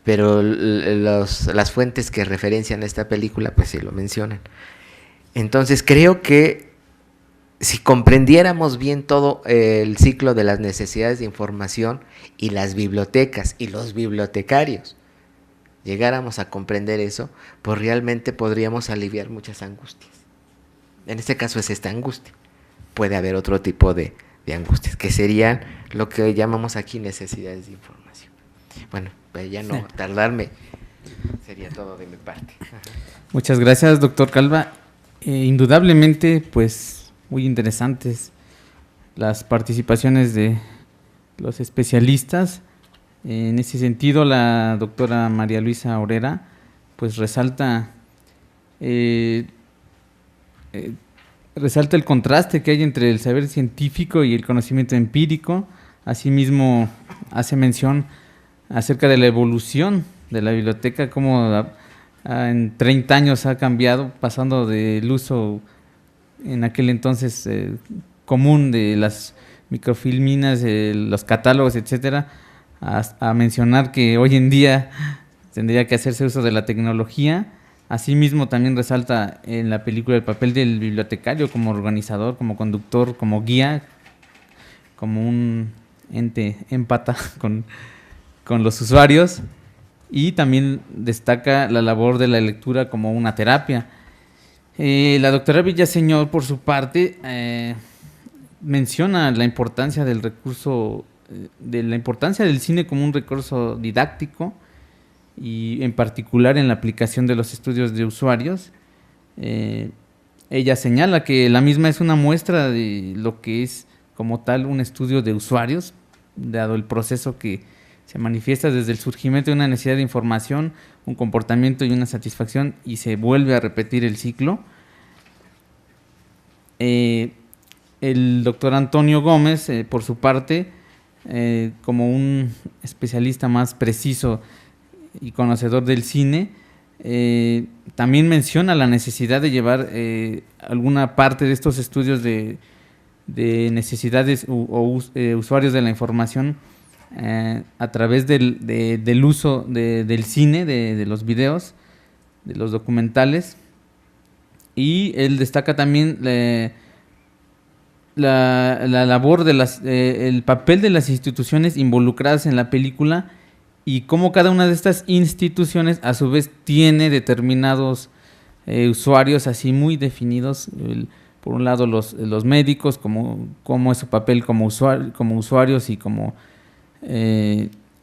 Pero las fuentes que referencian esta película, pues sí lo mencionan. Entonces creo que si comprendiéramos bien todo el ciclo de las necesidades de información y las bibliotecas y los bibliotecarios, llegáramos a comprender eso, pues realmente podríamos aliviar muchas angustias. En este caso es esta angustia. Puede haber otro tipo de angustias, que serían lo que llamamos aquí necesidades de información. Bueno, pues ya no tardarme, sería todo de mi parte. Muchas gracias, doctor Calva. Indudablemente, pues, muy interesantes las participaciones de los especialistas. En ese sentido, la doctora María Luisa Orera, pues resalta el contraste que hay entre el saber científico y el conocimiento empírico. Asimismo, hace mención acerca de la evolución de la biblioteca, cómo en 30 años ha cambiado, pasando del uso en aquel entonces común de las microfilminas, los catálogos, etcétera, a mencionar que hoy en día tendría que hacerse uso de la tecnología. Asimismo, también resalta en la película el papel del bibliotecario como organizador, como conductor, como guía, como un ente empata con los usuarios. Y también destaca la labor de la lectura como una terapia. La doctora Villaseñor, por su parte, menciona la importancia del recurso, de la importancia del cine como un recurso didáctico y en particular en la aplicación de los estudios de usuarios. Ella señala que la misma es una muestra de lo que es como tal un estudio de usuarios, dado el proceso que se manifiesta desde el surgimiento de una necesidad de información, un comportamiento y una satisfacción, y se vuelve a repetir el ciclo. El doctor Antonio Gómez, por su parte, como un especialista más preciso y conocedor del cine, también menciona la necesidad de llevar alguna parte de estos estudios de necesidades o usuarios de la información a través del uso del cine, de los videos, de los documentales. Y él destaca también la labor de el papel de las instituciones involucradas en la película y cómo cada una de estas instituciones a su vez tiene determinados usuarios así muy definidos. Por un lado los médicos, cómo es su papel como usuarios y como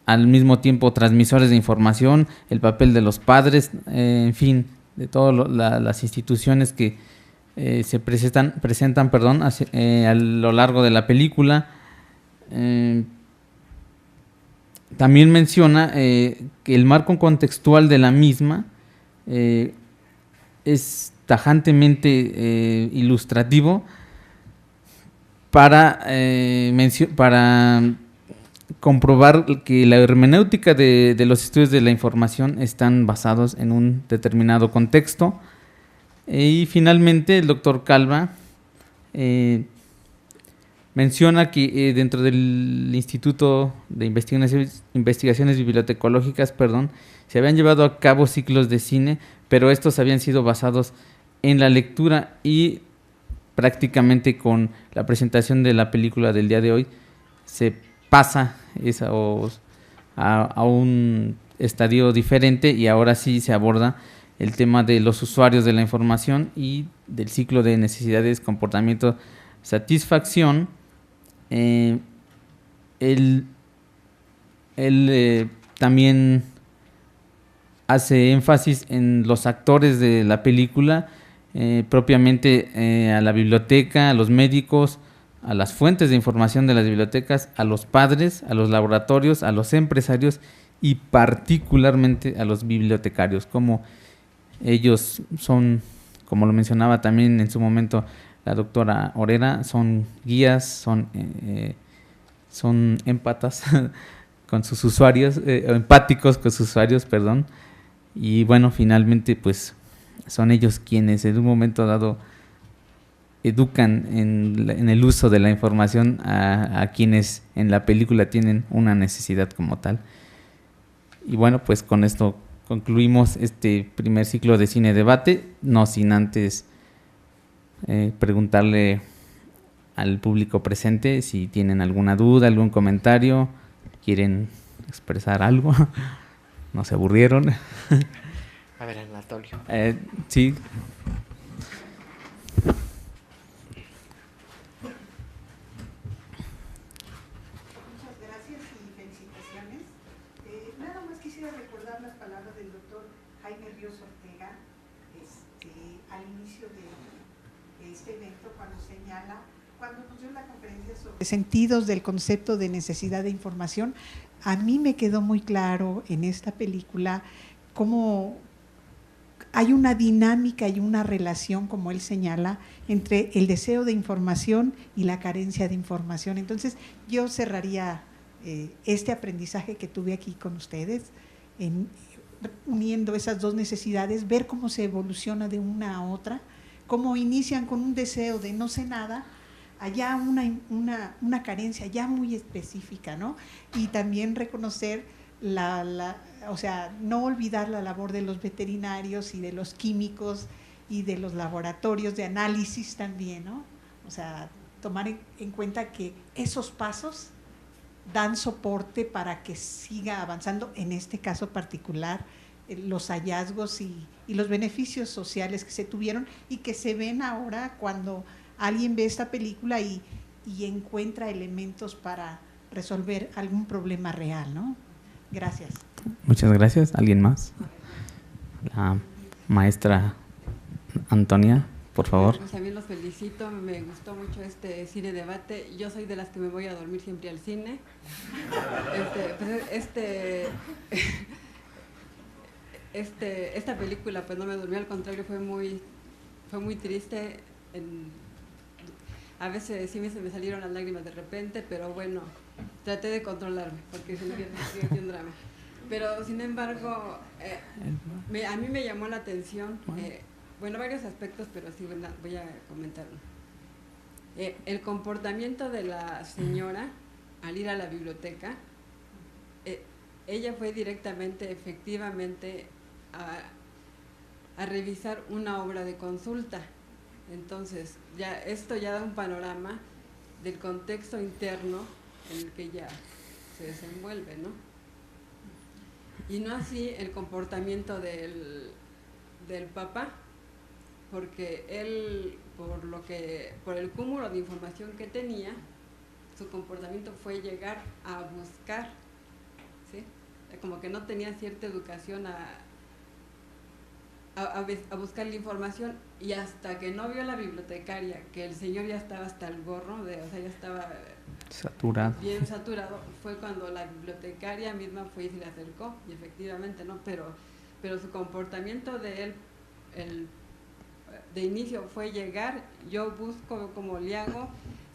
al mismo tiempo transmisores de información, el papel de los padres, en fin, de todas las instituciones que se presentan a lo largo de la película. También menciona que el marco contextual de la misma es tajantemente ilustrativo para comprobar que la hermenéutica de los estudios de la información están basados en un determinado contexto. Y finalmente el doctor Calva menciona que dentro del Instituto de Investigaciones Bibliotecológicas, se habían llevado a cabo ciclos de cine, pero estos habían sido basados en la lectura, y prácticamente con la presentación de la película del día de hoy se pasa a un estadio diferente, y ahora sí se aborda el tema de los usuarios de la información y del ciclo de necesidades, comportamiento, satisfacción. Él también hace énfasis en los actores de la película, propiamente a la biblioteca, a los médicos, a las fuentes de información de las bibliotecas, a los padres, a los laboratorios, a los empresarios y particularmente a los bibliotecarios, como ellos son como lo mencionaba también en su momento la doctora Orera, son guías, son empatas con sus usuarios, empáticos con sus usuarios, perdón, y bueno, finalmente pues son ellos quienes en un momento dado educan en el uso de la información a quienes en la película tienen una necesidad como tal. Y bueno, pues con esto concluimos este primer ciclo de cine debate, no sin antes preguntarle al público presente si tienen alguna duda, algún comentario, quieren expresar algo, no se aburrieron. A ver, Anatolio. Sí. Muchas gracias y felicitaciones. Nada más quisiera recordar las palabras del doctor Jaime Ríos Ortega al inicio de este evento, cuando nos dio la conferencia sobre sentidos del concepto de necesidad de información. A mí me quedó muy claro en esta película cómo hay una dinámica y una relación, como él señala, entre el deseo de información y la carencia de información. Entonces, yo cerraría este aprendizaje que tuve aquí con ustedes, uniendo esas dos necesidades, ver cómo se evoluciona de una a otra, cómo inician con un deseo de no sé nada, allá una carencia ya muy específica, ¿no? Y también reconocer o sea, no olvidar la labor de los veterinarios y de los químicos y de los laboratorios de análisis también, ¿no? O sea, tomar en cuenta que esos pasos dan soporte para que siga avanzando, en este caso particular, los hallazgos y los beneficios sociales que se tuvieron y que se ven ahora cuando alguien ve esta película y encuentra elementos para resolver algún problema real, ¿no? Gracias. Muchas gracias. ¿Alguien más? La maestra Antonia, por favor. Pues también los felicito, me gustó mucho este cine debate. Yo soy de las que me voy a dormir siempre al cine. Esta película pues no me durmió, al contrario, fue muy triste. A veces sí se me salieron las lágrimas de repente, pero bueno, traté de controlarme, porque si no hubiera un drama. Pero sin embargo, a mí me llamó la atención, varios aspectos, pero sí voy a comentar uno. El comportamiento de la señora al ir a la biblioteca, ella fue directamente, efectivamente, a revisar una obra de consulta. Entonces, esto ya da un panorama del contexto interno en el que ella se desenvuelve, ¿no? Y no así el comportamiento del papá, porque él, por el cúmulo de información que tenía, su comportamiento fue llegar a buscar, ¿sí? Como que no tenía cierta educación a buscar la información, y hasta que no vio a la bibliotecaria que el señor ya estaba hasta el gorro, ya estaba bien saturado, fue cuando la bibliotecaria misma fue y se le acercó, y efectivamente, ¿no? Pero su comportamiento de él, de inicio fue llegar, yo busco como le hago,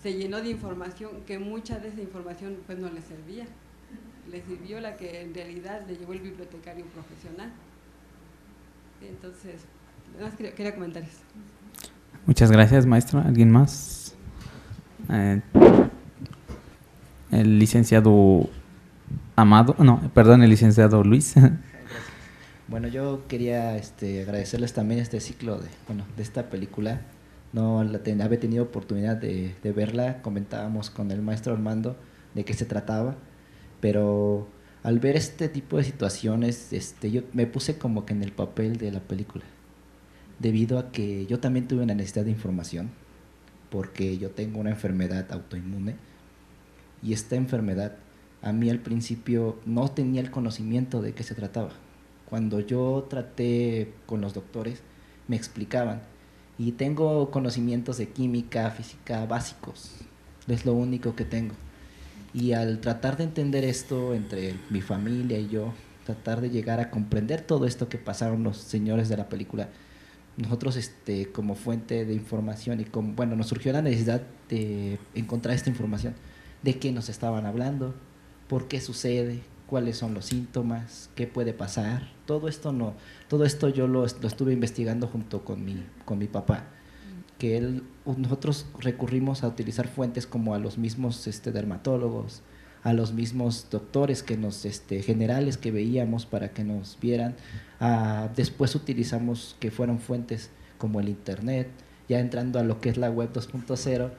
se llenó de información que mucha de esa información pues no le servía, le sirvió la que en realidad le llevó el bibliotecario profesional. Entonces, nada más quería comentar eso. Muchas gracias, maestra. ¿Alguien más? El licenciado el licenciado Luis. Bueno, yo quería agradecerles también este ciclo de esta película. No había tenido oportunidad de verla, comentábamos con el maestro Armando de qué se trataba, pero al ver este tipo de situaciones, yo me puse como que en el papel de la película, debido a que yo también tuve una necesidad de información, porque yo tengo una enfermedad autoinmune, y esta enfermedad, a mí al principio no tenía el conocimiento de qué se trataba. Cuando yo traté con los doctores, me explicaban, y tengo conocimientos de química, física básicos, es lo único que tengo. Y al tratar de entender esto entre mi familia y yo, tratar de llegar a comprender todo esto que pasaron los señores de la película, nosotros como fuente de información y como, bueno, nos surgió la necesidad de encontrar esta información, de qué nos estaban hablando, por qué sucede, cuáles son los síntomas, qué puede pasar. Todo esto yo lo estuve investigando junto con mi papá, que nosotros recurrimos a utilizar fuentes como a los mismos dermatólogos, a los mismos doctores generales que veíamos para que nos vieran. Después utilizamos que fueron fuentes como el internet, ya entrando a lo que es la web 2.0,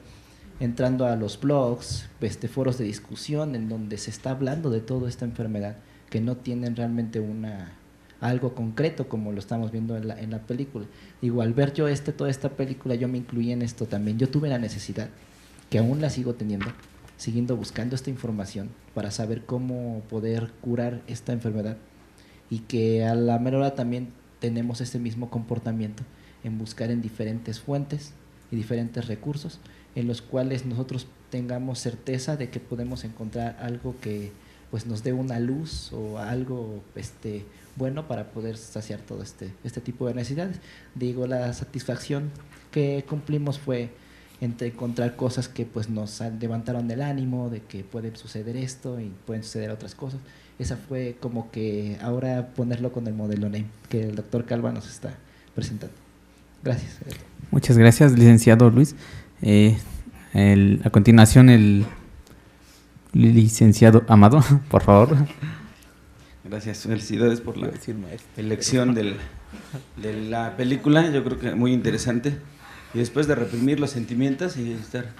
entrando a los blogs, foros de discusión en donde se está hablando de toda esta enfermedad, que no tienen realmente algo concreto como lo estamos viendo en la película. Digo, al ver yo toda esta película, yo me incluí en esto también. Yo tuve la necesidad, que aún la sigo teniendo, siguiendo buscando esta información para saber cómo poder curar esta enfermedad, y que a la mera hora también tenemos ese mismo comportamiento en buscar en diferentes fuentes y diferentes recursos en los cuales nosotros tengamos certeza de que podemos encontrar algo que pues nos dé una luz o algo bueno para poder saciar todo este tipo de necesidades. Digo, la satisfacción que cumplimos fue entre encontrar cosas que pues nos levantaron el ánimo de que puede suceder esto y pueden suceder otras cosas. Esa fue como que ahora ponerlo con el modelo NAME que el doctor Calva nos está presentando. Gracias. Muchas gracias, licenciado Luis. A continuación el licenciado Amado, por favor. Gracias, felicidades por la elección de la película, yo creo que muy interesante. Y después de reprimir los sentimientos y estar...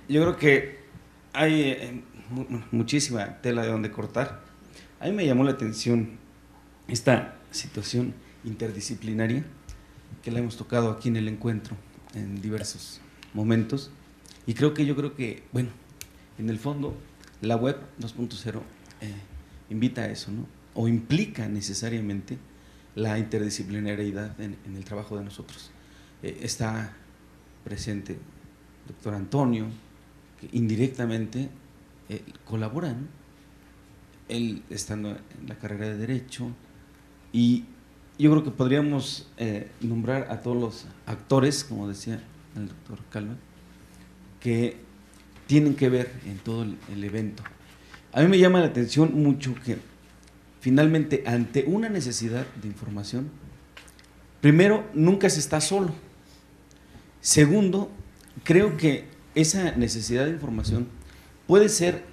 Yo creo que hay muchísima tela de donde cortar. A mí me llamó la atención esta situación interdisciplinaria que la hemos tocado aquí en el encuentro en diversos momentos. Y yo creo que, bueno, en el fondo, la web 2.0 invita a eso, ¿no? O implica necesariamente la interdisciplinariedad en el trabajo de nosotros. Está presente el doctor Antonio, que indirectamente colabora, ¿no? Él estando en la carrera de Derecho, y yo creo que podríamos nombrar a todos los actores, como decía el doctor Calva, que tienen que ver en todo el evento. A mí me llama la atención mucho que finalmente ante una necesidad de información, primero, nunca se está solo. Segundo, creo que esa necesidad de información puede ser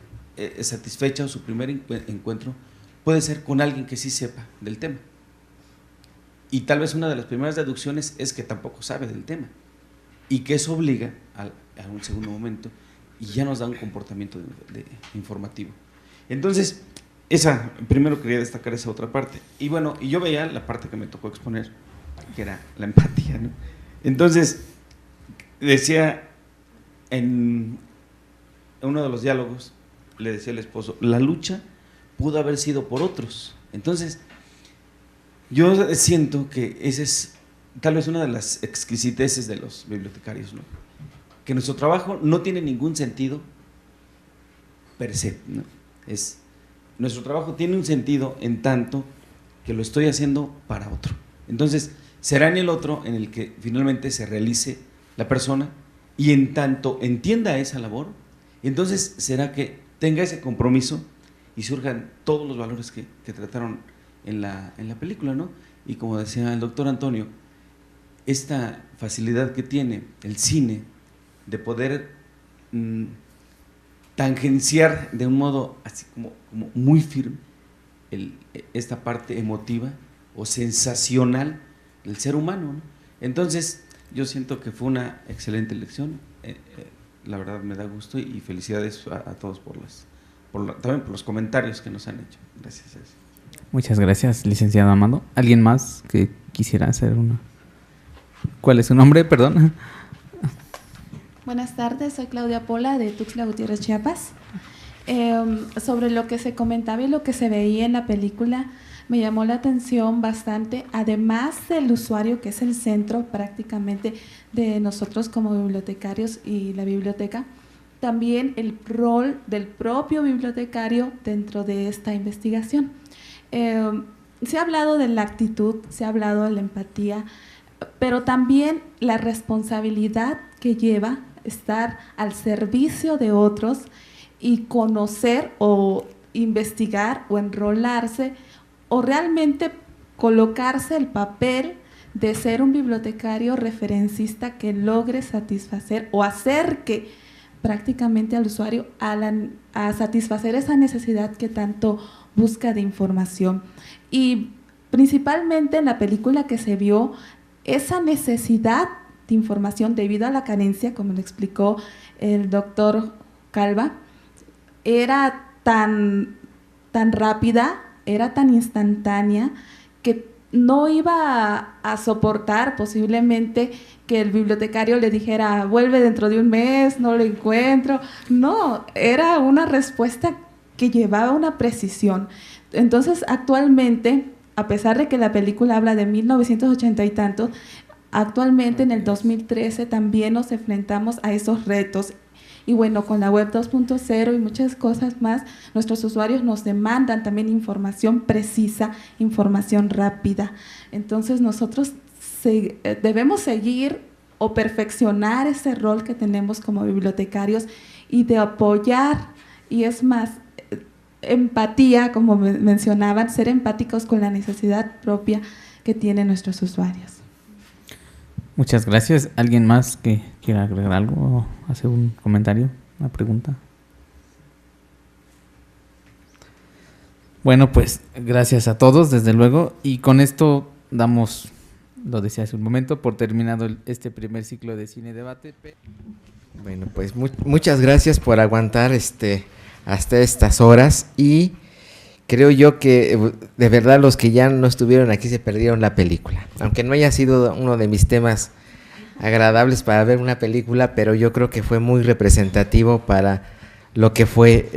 satisfecha, o su primer encuentro puede ser con alguien que sí sepa del tema. Y tal vez una de las primeras deducciones es que tampoco sabe del tema, y que eso obliga a un segundo momento y ya nos da un comportamiento informativo. Entonces, primero quería destacar esa otra parte. Y bueno, y yo veía la parte que me tocó exponer, que era la empatía, ¿no? Entonces, decía en uno de los diálogos, le decía el esposo, la lucha pudo haber sido por otros. Entonces, yo siento que esa es tal vez una de las exquisiteces de los bibliotecarios, ¿no? Que nuestro trabajo no tiene ningún sentido per se, ¿no? Nuestro trabajo tiene un sentido en tanto que lo estoy haciendo para otro. Entonces, será en el otro en el que finalmente se realice la persona, y en tanto entienda esa labor, entonces será que tenga ese compromiso y surjan todos los valores que trataron en la película, ¿no? Y como decía el doctor Antonio, esta facilidad que tiene el cine de poder tangenciar de un modo así como muy firme esta parte emotiva o sensacional del ser humano, ¿no? Entonces, yo siento que fue una excelente elección. La verdad me da gusto, y felicidades a todos también por los comentarios que nos han hecho. Gracias. Muchas gracias, licenciado Amado. ¿Alguien más que quisiera hacer una? ¿Cuál es su nombre? Perdón. Buenas tardes, soy Claudia Pola de Tuxtla Gutiérrez, Chiapas. Sobre lo que se comentaba y lo que se veía en la película, me llamó la atención bastante, además del usuario, que es el centro prácticamente de nosotros como bibliotecarios y la biblioteca, también el rol del propio bibliotecario dentro de esta investigación. se ha hablado de la actitud, se ha hablado de la empatía, pero también la responsabilidad que lleva estar al servicio de otros y conocer o investigar o enrolarse o realmente colocarse el papel de ser un bibliotecario referencista que logre satisfacer o acerque prácticamente al usuario a satisfacer esa necesidad que tanto busca de información. Y principalmente en la película que se vio, esa necesidad de información debido a la carencia, como lo explicó el doctor Calva, era tan rápida, era tan instantánea, que no iba a soportar posiblemente que el bibliotecario le dijera, vuelve dentro de un mes, no lo encuentro. No, era una respuesta que llevaba una precisión. Entonces, actualmente, a pesar de que la película habla de 1980 y tantos, actualmente en el 2013 también nos enfrentamos a esos retos. Y bueno, con la web 2.0 y muchas cosas más, nuestros usuarios nos demandan también información precisa, información rápida. Entonces nosotros debemos seguir o perfeccionar ese rol que tenemos como bibliotecarios y de apoyar, y es más, empatía, como mencionaban, ser empáticos con la necesidad propia que tienen nuestros usuarios. Muchas gracias. ¿Alguien más que quiera agregar algo o hacer un comentario, una pregunta? Bueno, pues gracias a todos, desde luego. Y con esto damos, lo decía hace un momento, por terminado este primer ciclo de Cine Debate. Bueno, pues muchas gracias por aguantar hasta estas horas, y creo yo que de verdad los que ya no estuvieron aquí se perdieron la película, aunque no haya sido uno de mis temas agradables para ver una película, pero yo creo que fue muy representativo para lo que fue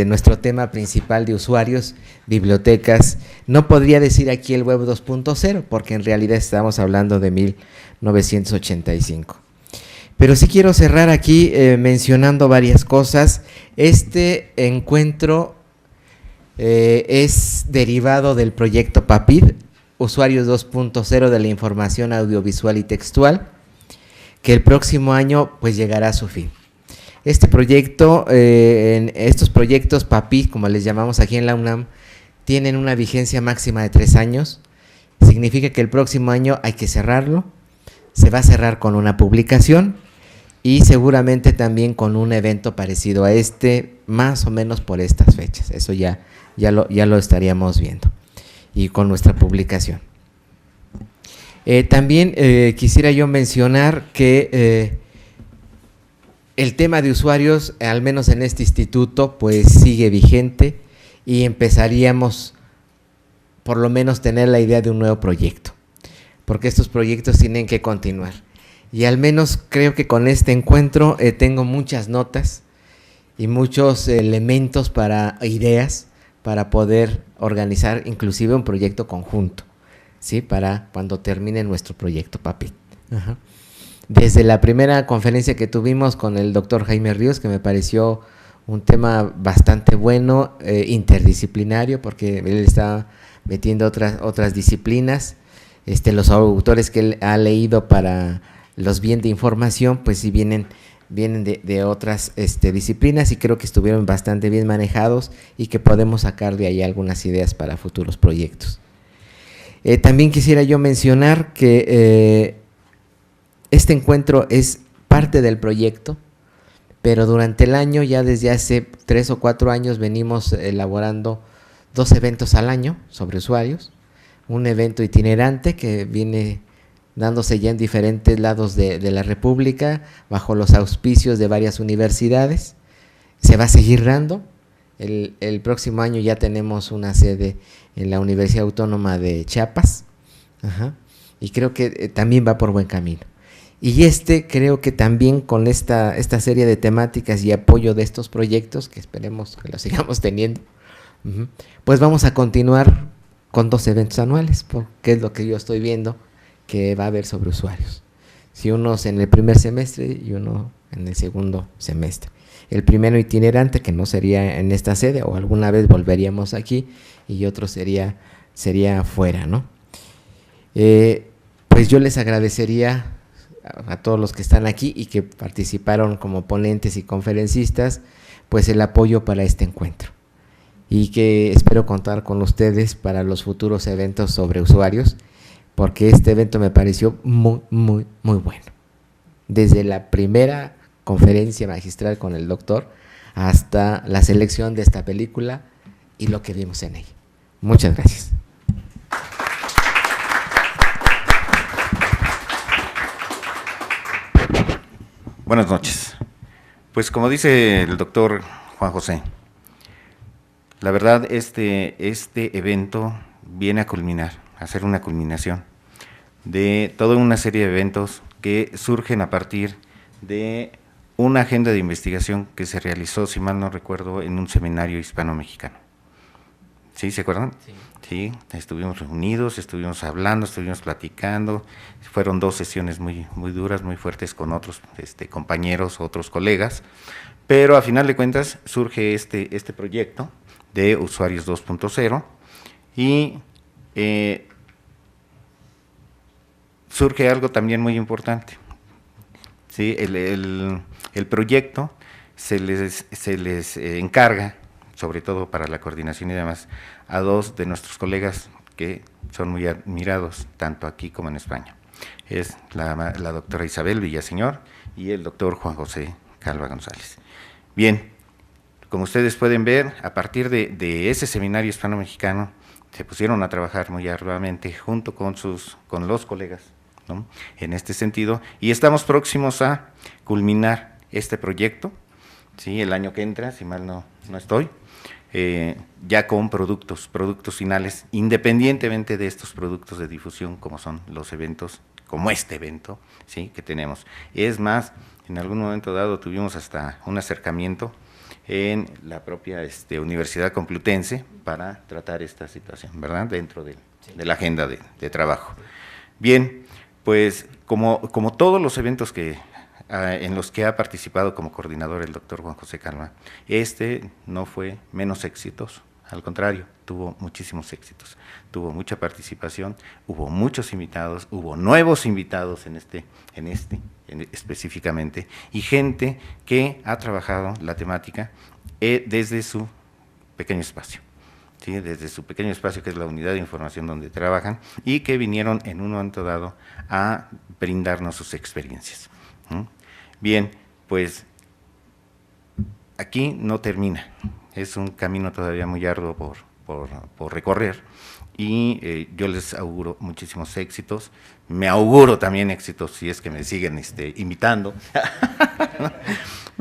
nuestro tema principal de usuarios, bibliotecas. No podría decir aquí el web 2.0, porque en realidad estamos hablando de 1985. Pero sí quiero cerrar aquí mencionando varias cosas. Este encuentro es derivado del proyecto PAPID, Usuarios 2.0 de la Información Audiovisual y Textual, que el próximo año pues llegará a su fin. Este proyecto, estos proyectos PAPID, como les llamamos aquí en la UNAM, tienen una vigencia máxima de 3 años. Significa que el próximo año hay que cerrarlo. Se va a cerrar con una publicación y seguramente también con un evento parecido a más o menos por estas fechas. Eso ya lo estaríamos viendo, y con nuestra publicación. También quisiera yo mencionar que el tema de usuarios, al menos en este instituto, pues sigue vigente, y empezaríamos por lo menos tener la idea de un nuevo proyecto, porque estos proyectos tienen que continuar. Y al menos creo que con este encuentro tengo muchas notas y muchos elementos ideas para poder organizar inclusive un proyecto conjunto, ¿sí? Para cuando termine nuestro proyecto PAPID. Ajá. Desde la primera conferencia que tuvimos con el doctor Jaime Ríos, que me pareció un tema bastante bueno, interdisciplinario, porque él está metiendo otras disciplinas, los autores que él ha leído para los bien de información, pues sí vienen de otras disciplinas, y creo que estuvieron bastante bien manejados y que podemos sacar de ahí algunas ideas para futuros proyectos. También quisiera yo mencionar que este encuentro es parte del proyecto, pero durante el año, ya desde hace 3 o 4 años, venimos elaborando 2 eventos al año sobre usuarios. Un evento itinerante que viene dándose ya en diferentes lados de la República, bajo los auspicios de varias universidades. Se va a seguir dando. El próximo año ya tenemos una sede en la Universidad Autónoma de Chiapas. Ajá. Y creo que también va por buen camino. Y creo que también con esta serie de temáticas y apoyo de estos proyectos, que esperemos que los sigamos teniendo, pues vamos a continuar con 2 eventos anuales, porque es lo que yo estoy viendo que va a haber sobre usuarios. Si unos en el primer semestre y uno en el segundo semestre. El primero itinerante, que no sería en esta sede, o alguna vez volveríamos aquí, y otro sería sería fuera, ¿no? Pues yo les agradecería a todos los que están aquí y que participaron como ponentes y conferencistas, pues el apoyo para este encuentro. Y que espero contar con ustedes para los futuros eventos sobre usuarios, porque este evento me pareció muy, muy, muy bueno. Desde la primera conferencia magistral con el doctor hasta la selección de esta película y lo que vimos en ella. Muchas gracias. Buenas noches. Pues como dice el doctor Juan José, la verdad este evento viene a culminar, a hacer una culminación de toda una serie de eventos que surgen a partir de una agenda de investigación que se realizó, si mal no recuerdo, en un seminario hispano-mexicano. ¿Sí? ¿Se acuerdan? Sí. Sí, estuvimos reunidos, estuvimos hablando, estuvimos platicando, fueron 2 sesiones muy duras, muy fuertes con otros compañeros, otros colegas, pero a final de cuentas surge este proyecto de Usuarios 2.0 y surge algo también muy importante. ¿Sí? El proyecto se les encarga, sobre todo para la coordinación y demás, a 2 de nuestros colegas que son muy admirados, tanto aquí como en España. Es la doctora Isabel Villaseñor y el doctor Juan José Calva González. Bien, como ustedes pueden ver, a partir de ese seminario hispano-mexicano, se pusieron a trabajar muy arduamente junto con los colegas, ¿no? En este sentido, y estamos próximos a culminar este proyecto, ¿sí? El año que entra, si mal no estoy, ya con productos finales, independientemente de estos productos de difusión como son los eventos, como este evento, ¿sí? Que tenemos. Es más, en algún momento dado tuvimos hasta un acercamiento en la propia Universidad Complutense para tratar esta situación, ¿verdad? Dentro de la agenda de trabajo. Bien, pues como todos los eventos en los que ha participado como coordinador el doctor Juan José Calva, no fue menos exitoso, al contrario, tuvo muchísimos éxitos, tuvo mucha participación, hubo muchos invitados, hubo nuevos invitados específicamente, y gente que ha trabajado la temática desde su pequeño espacio. ¿Sí? Desde su pequeño espacio, que es la unidad de información donde trabajan, y que vinieron en un momento dado a brindarnos sus experiencias. Bien, pues aquí no termina, es un camino todavía muy arduo por recorrer, y yo les auguro muchísimos éxitos, me auguro también éxitos si es que me siguen invitando,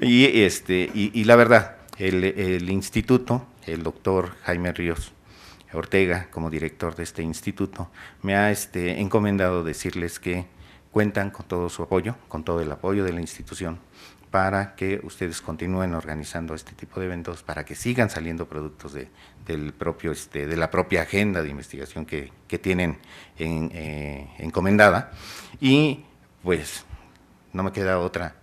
y la verdad, el instituto, el doctor Jaime Ríos Ortega, como director de este instituto, me ha encomendado decirles que cuentan con todo su apoyo, con todo el apoyo de la institución, para que ustedes continúen organizando este tipo de eventos, para que sigan saliendo productos de la propia agenda de investigación que tienen encomendada, y pues no me queda otra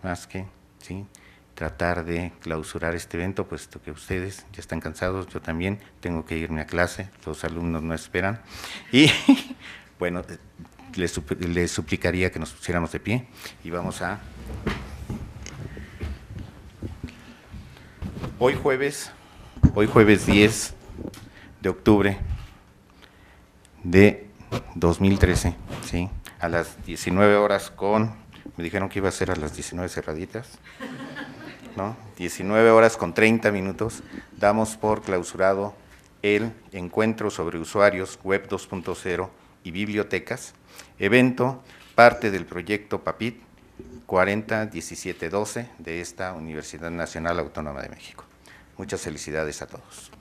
más que, ¿sí?, tratar de clausurar este evento, puesto que ustedes ya están cansados, yo también tengo que irme a clase, los alumnos no esperan, y bueno, les suplicaría que nos pusiéramos de pie y vamos a… Hoy jueves 10 de octubre de 2013, ¿sí? A las 19 horas me dijeron que iba a ser a las 19 cerraditas, ¿no? 19 horas con 30 minutos, damos por clausurado el encuentro sobre usuarios web 2.0 y bibliotecas, evento parte del proyecto PAPIT 401712 de esta Universidad Nacional Autónoma de México. Muchas felicidades a todos.